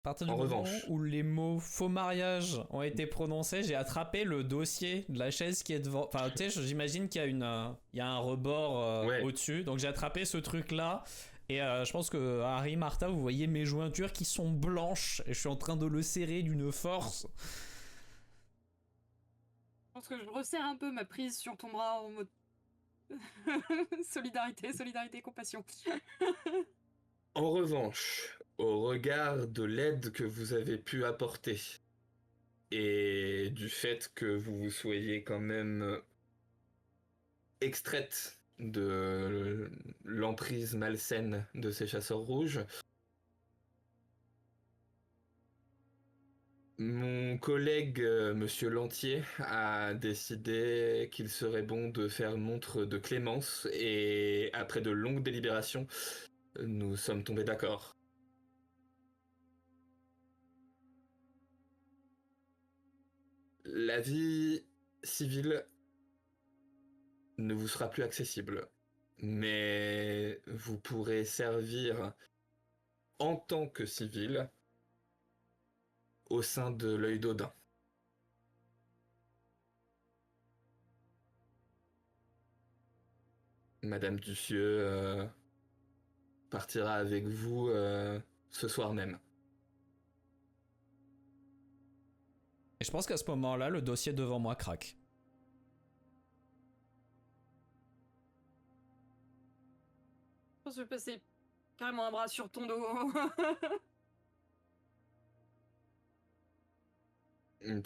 À partir du En moment revanche. où les mots faux mariage ont été prononcés, j'ai attrapé le dossier de la chaise qui est devant. Enfin, tu sais, j'imagine qu'il y a il y a un rebord Ouais. au-dessus. Donc j'ai attrapé ce truc-là. Et je pense que Harry, Martha, vous voyez mes jointures qui sont blanches. Et je suis en train de le serrer d'une force. Je pense que je resserre un peu ma prise sur ton bras en mode solidarité, solidarité, compassion. En revanche, au regard de l'aide que vous avez pu apporter et du fait que vous vous soyez quand même extraite de l'emprise malsaine de ces chasseurs rouges, mon collègue Monsieur Lantier a décidé qu'il serait bon de faire montre de clémence et après de longues délibérations, nous sommes tombés d'accord. La vie civile ne vous sera plus accessible, mais vous pourrez servir en tant que civil au sein de l'œil d'Odin. Madame Ducieux partira avec vous ce soir même. Et je pense qu'à ce moment-là, le dossier devant moi craque. Je pense que je vais passer carrément un bras sur ton dos.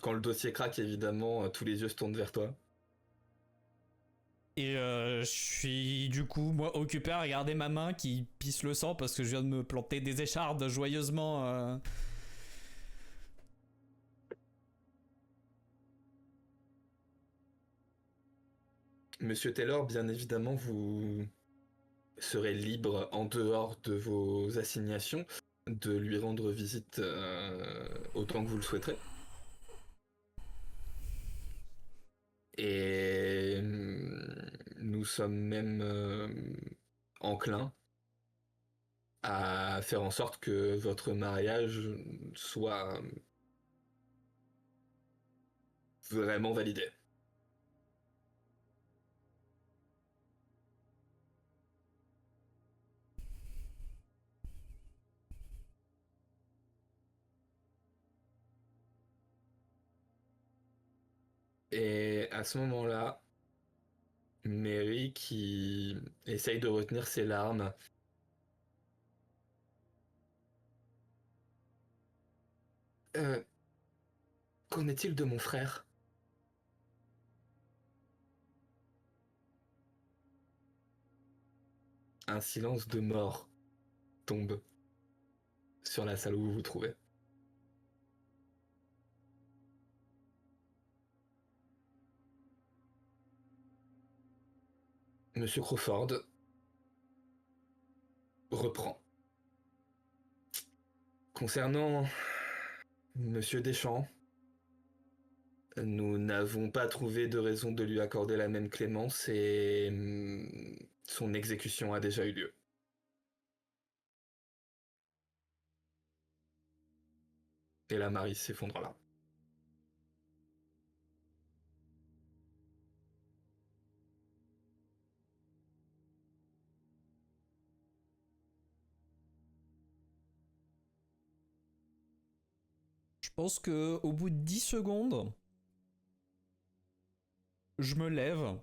Quand le dossier craque, évidemment, tous les yeux se tournent vers toi. Et je suis du coup, moi, occupé à regarder ma main qui pisse le sang parce que je viens de me planter des échardes joyeusement. Monsieur Taylor, bien évidemment, vous serez libre, en dehors de vos assignations, de lui rendre visite autant que vous le souhaiterez. Et nous sommes même enclins à faire en sorte que votre mariage soit vraiment validé. Et à ce moment-là, Mary, qui essaye de retenir ses larmes, qu'en est-il de mon frère? Un silence de mort tombe sur la salle où vous vous trouvez. Monsieur Crawford reprend. Concernant Monsieur Deschamps, nous n'avons pas trouvé de raison de lui accorder la même clémence et son exécution a déjà eu lieu. Et la Marie s'effondre là. Je pense que au bout de 10 secondes, je me lève,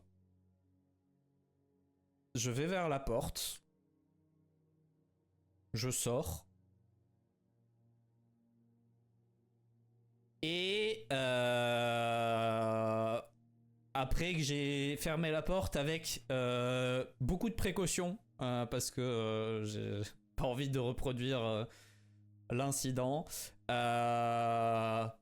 je vais vers la porte, je sors, et après que j'ai fermé la porte avec beaucoup de précautions, parce que j'ai pas envie de reproduire l'incident, un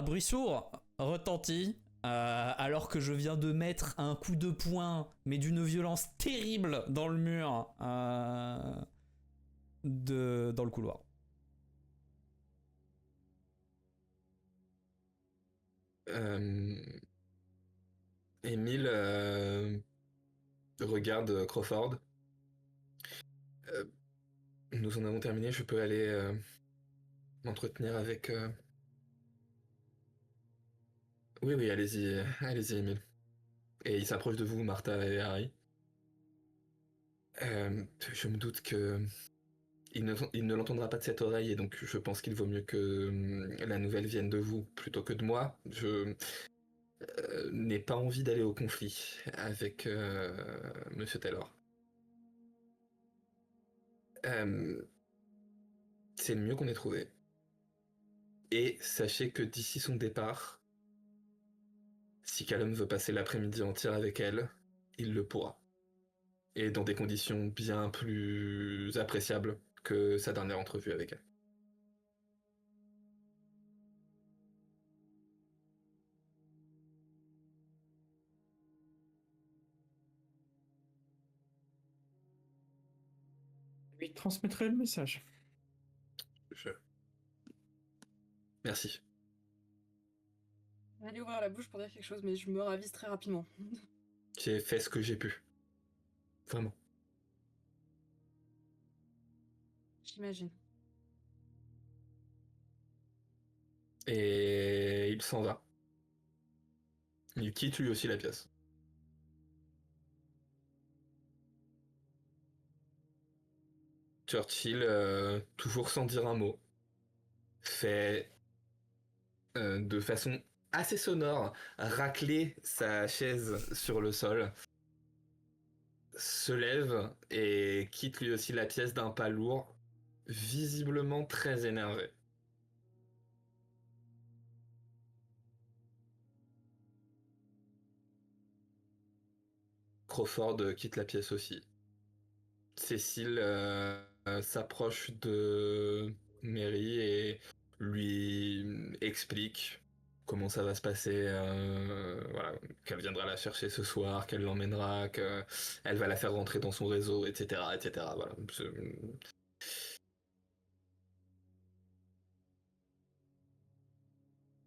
bruit sourd retentit alors que je viens de mettre un coup de poing, mais d'une violence terrible, dans le mur dans le couloir. Émile regarde Crawford. Nous en avons terminé, je peux aller m'entretenir avec... Oui, allez-y, allez-y, Émile. Et il s'approche de vous, Martha et Harry. Je me doute que il ne l'entendra pas de cette oreille, et donc je pense qu'il vaut mieux que la nouvelle vienne de vous plutôt que de moi. Je n'ai pas envie d'aller au conflit avec Monsieur Taylor. C'est le mieux qu'on ait trouvé. Et sachez que d'ici son départ, si Callum veut passer l'après-midi entière avec elle, il le pourra. Et dans des conditions bien plus appréciables que sa dernière entrevue avec elle. Je lui transmettrai le message. Merci. J'allais ouvrir la bouche pour dire quelque chose, mais je me ravise très rapidement. J'ai fait ce que j'ai pu. Vraiment. J'imagine. Et il s'en va. Il quitte lui aussi la pièce. Churchill, toujours sans dire un mot, fait de façon assez sonore racler sa chaise sur le sol, se lève et quitte lui aussi la pièce d'un pas lourd, visiblement très énervé. Crawford quitte la pièce aussi. Cécile s'approche de Mary et lui explique comment ça va se passer, voilà, qu'elle viendra la chercher ce soir, qu'elle l'emmènera, qu'elle va la faire rentrer dans son réseau, etc., etc. Voilà.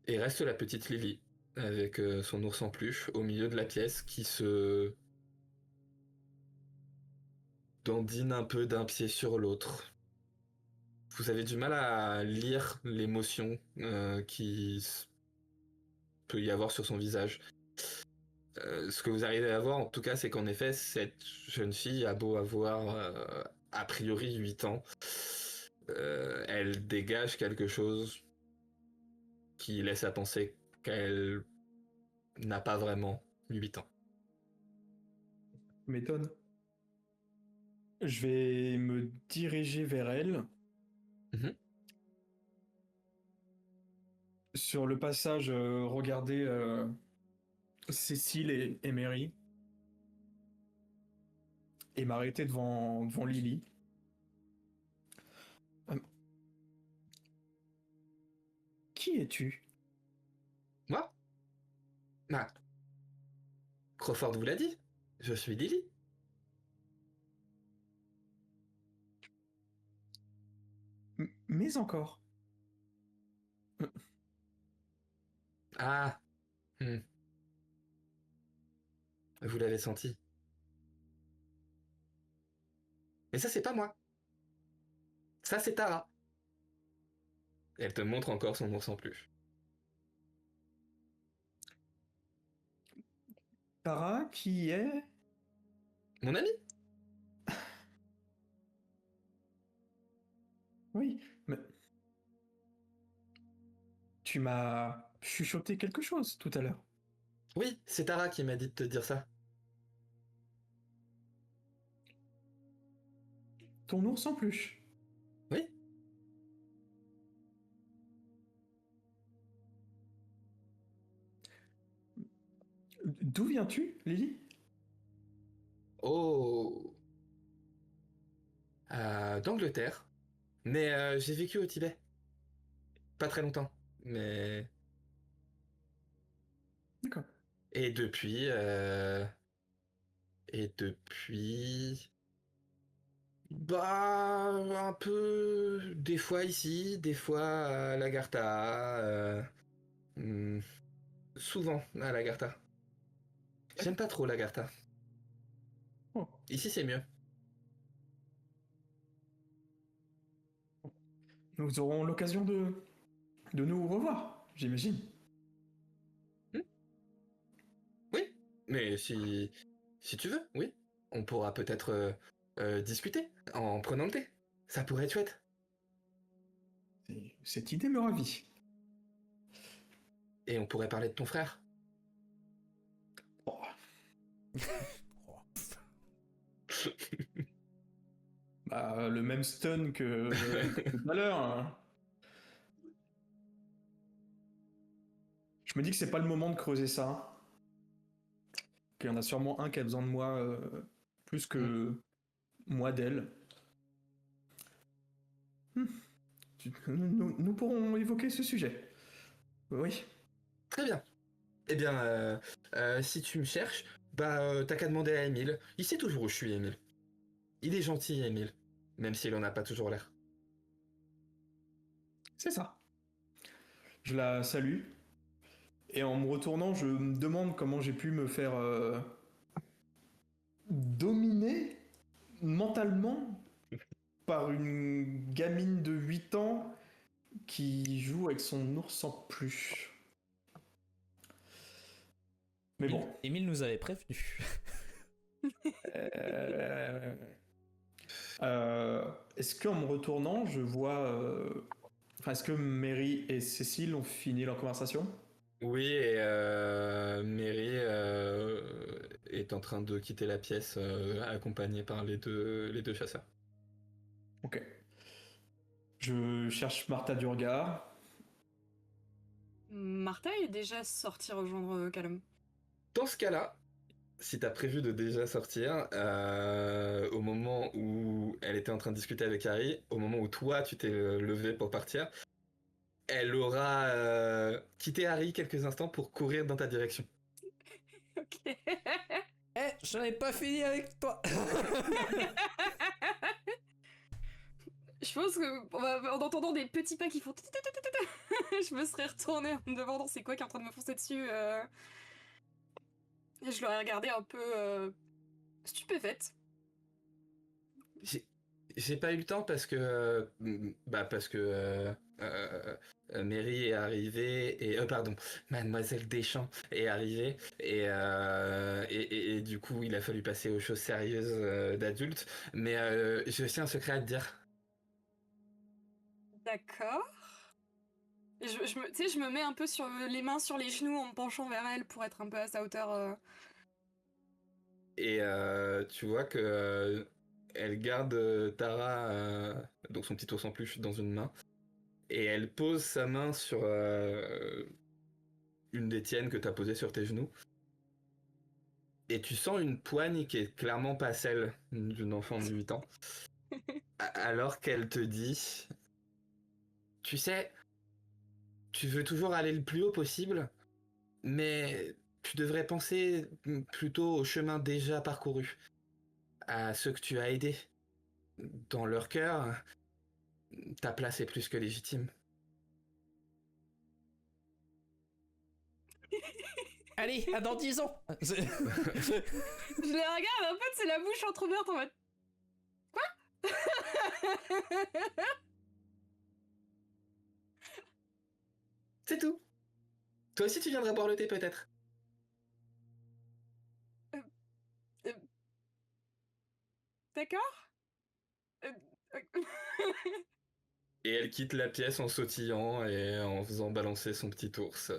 Et reste la petite Lily, avec son ours en peluche, au milieu de la pièce, qui se dandine un peu d'un pied sur l'autre. Vous avez du mal à lire l'émotion peut y avoir sur son visage. Ce que vous arrivez à voir, en tout cas, c'est qu'en effet, cette jeune fille a beau avoir a priori 8 ans, elle dégage quelque chose qui laisse à penser qu'elle n'a pas vraiment 8 ans. M'étonne. Je vais me diriger vers elle. Mhm. Sur le passage, regarder Cécile et Mary. Et m'arrêter devant Lily. Qui es-tu? Moi? Bah, Crawford vous l'a dit, je suis Lily. Mais encore. Ah, vous l'avez senti. Mais ça, c'est pas moi. Ça, c'est Tara. Elle te montre encore son ours en peluche. Tara, qui est... Mon ami? Oui, mais... Tu m'as chuchoté quelque chose tout à l'heure. Oui, c'est Tara qui m'a dit de te dire ça. Ton ours en peluche. Oui? D'où viens-tu, Lily? Oh. D'Angleterre. Mais j'ai vécu au Tibet. Pas très longtemps. Mais... D'accord. Et depuis... Bah... Un peu... Des fois ici, des fois à Lagartha. Souvent à Lagartha. J'aime pas trop Lagartha. Oh. Ici c'est mieux. Nous aurons l'occasion de nous revoir, j'imagine. Oui, mais si tu veux, oui. On pourra peut-être discuter en prenant le thé. Ça pourrait être chouette. Cette idée me ravit. Et on pourrait parler de ton frère. Oh. Bah, le même stun que tout à l'heure. Hein. Je me dis que c'est pas le moment de creuser ça. Qu'il y en a sûrement un qui a besoin de moi plus que moi d'elle. Nous pourrons évoquer ce sujet. Oui. Très bien. Eh bien, si tu me cherches, bah t'as qu'à demander à Émile. Il sait toujours où je suis, Émile. Il est gentil, Émile. Même s'il en a pas toujours l'air. C'est ça. Je la salue. Et en me retournant, je me demande comment j'ai pu me faire dominer mentalement par une gamine de 8 ans qui joue avec son ours en peluche. Mais bon. Émile nous avait prévenu. Est-ce qu'en me retournant, je vois... est-ce que Mary et Cécile ont fini leur conversation? Oui, et Mary est en train de quitter la pièce, accompagnée par les deux chasseurs. Ok. Je cherche Martha du regard. Martha est déjà sortie rejoindre Callum. Dans ce cas-là, si t'as prévu de déjà sortir, au moment où elle était en train de discuter avec Harry, au moment où toi tu t'es levé pour partir, elle aura quitté Harry quelques instants pour courir dans ta direction. Ok. Eh, j'en ai pas fini avec toi. Je pense que en entendant des petits pas qui font je me serais retournée en me demandant c'est quoi qui est en train de me foncer dessus. Et je l'aurais regardé un peu stupéfaite. J'ai pas eu le temps parce que Mary est arrivée et pardon, Mademoiselle Deschamps est arrivée et du coup il a fallu passer aux choses sérieuses d'adultes. Mais j'ai aussi un secret à te dire. D'accord. Et tu sais, je me mets un peu sur les mains sur les genoux en me penchant vers elle pour être un peu à sa hauteur. Et tu vois que elle garde Tara, donc son petit ours en peluche, dans une main. Et elle pose sa main sur une des tiennes que t'as posée sur tes genoux. Et tu sens une poigne qui est clairement pas celle d'une enfant de 8 ans. Alors qu'elle te dit... Tu sais, tu veux toujours aller le plus haut possible, mais tu devrais penser plutôt au chemin déjà parcouru, à ceux que tu as aidés. Dans leur cœur, ta place est plus que légitime. Allez, à dans 10 ans. Je les regarde, en fait, c'est la bouche entrouverte en mode. Quoi? C'est tout. Toi aussi tu viendras boire le thé peut-être. D'accord? Et elle quitte la pièce en sautillant et en faisant balancer son petit ours.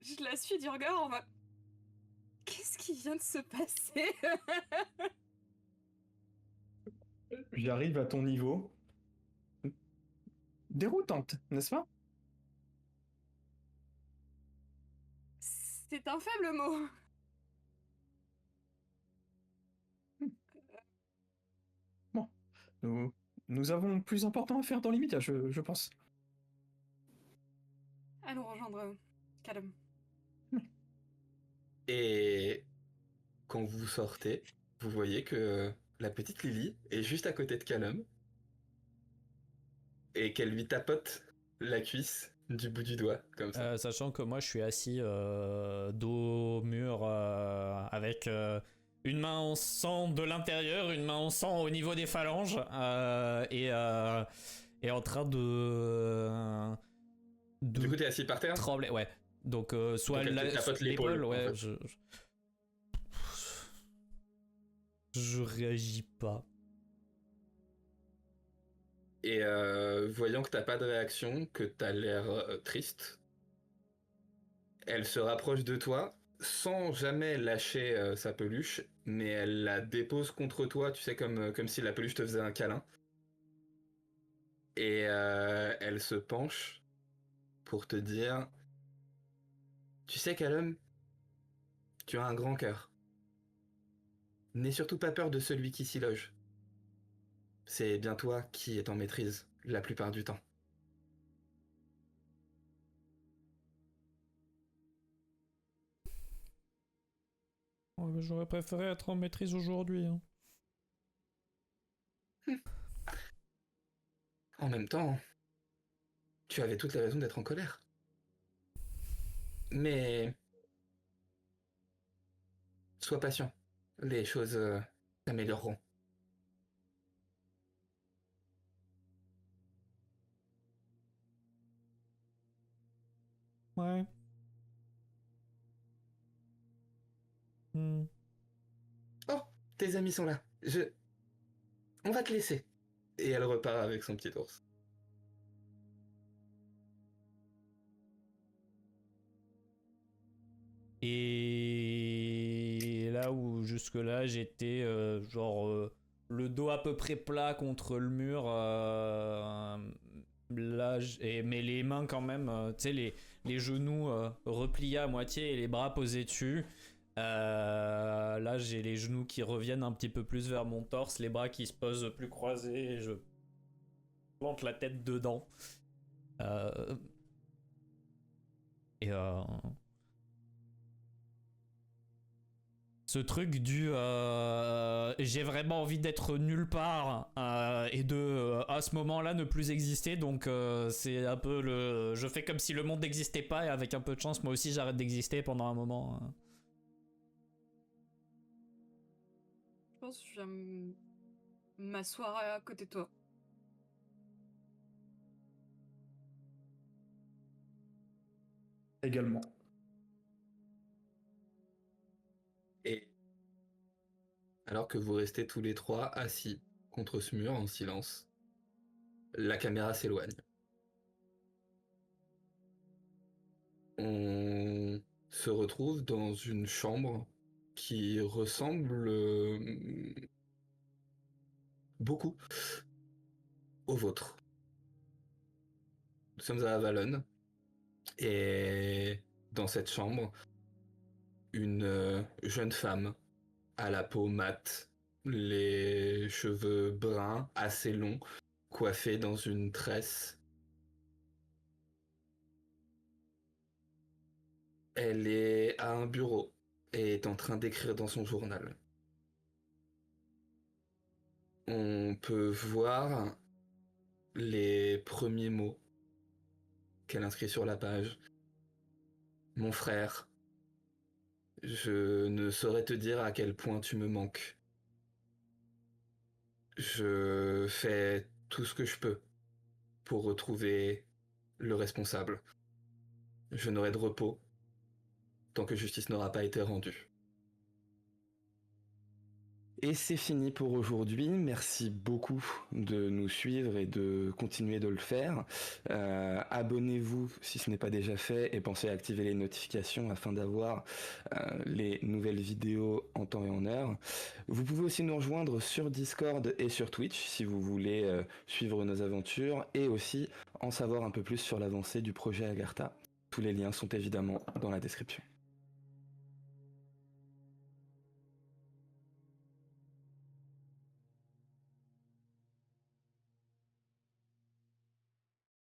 Je la suis du regard en mode. Qu'est-ce qui vient de se passer? J'arrive à ton niveau. Déroutante, n'est-ce pas? C'est un faible mot. Bon, nous avons plus important à faire dans l'immédiat, je pense. À nous rejoindre, Calum. Et quand vous sortez, vous voyez que la petite Lily est juste à côté de Callum et qu'elle lui tapote la cuisse du bout du doigt, comme ça. Sachant que moi je suis assis dos au mur avec une main en sang de l'intérieur, une main en sang au niveau des phalanges et en train de Du coup, t'es assis par terre. trembler. Ouais. Donc soit Donc, elle te tapote l'épaule, ouais. en fait. Je réagis pas. Et voyant que t'as pas de réaction, que t'as l'air triste, elle se rapproche de toi sans jamais lâcher sa peluche, mais elle la dépose contre toi, tu sais, comme si la peluche te faisait un câlin. Et elle se penche pour te dire... Tu sais, Callum, tu as un grand cœur. N'aie surtout pas peur de celui qui s'y loge. C'est bien toi qui es en maîtrise la plupart du temps. Ouais, j'aurais préféré être en maîtrise aujourd'hui. Hein. En même temps, tu avais toutes les raisons d'être en colère. Mais... Sois patient. Les choses s'amélioreront. Ouais. Oh, tes amis sont là. On va te laisser. Et elle repart avec son petit ours. Et là où jusque-là j'étais le dos à peu près plat contre le mur, là, mais les mains quand même, tu sais, les genoux repliés à moitié et les bras posés dessus. Là j'ai les genoux qui reviennent un petit peu plus vers mon torse, les bras qui se posent plus croisés et je plante la tête dedans. Euh, et ce truc du j'ai vraiment envie d'être nulle part et de à ce moment-là ne plus exister, donc c'est un peu le je fais comme si le monde n'existait pas et avec un peu de chance moi aussi j'arrête d'exister pendant un moment. Je pense que je viens m'asseoir à côté de toi. Également. Et alors que vous restez tous les trois assis contre ce mur en silence, la caméra s'éloigne. On se retrouve dans une chambre qui ressemble beaucoup au vôtre. Nous sommes à Avalon et dans cette chambre, une jeune femme à la peau mate, les cheveux bruns assez longs, coiffés dans une tresse. Elle est à un bureau et est en train d'écrire dans son journal. On peut voir les premiers mots qu'elle inscrit sur la page. Mon frère, je ne saurais te dire à quel point tu me manques. Je fais tout ce que je peux pour retrouver le responsable. Je n'aurai de repos tant que justice n'aura pas été rendue. Et c'est fini pour aujourd'hui. Merci beaucoup de nous suivre et de continuer de le faire. Abonnez-vous si ce n'est pas déjà fait et pensez à activer les notifications afin d'avoir les nouvelles vidéos en temps et en heure. Vous pouvez aussi nous rejoindre sur Discord et sur Twitch si vous voulez suivre nos aventures et aussi en savoir un peu plus sur l'avancée du projet Agartha. Tous les liens sont évidemment dans la description.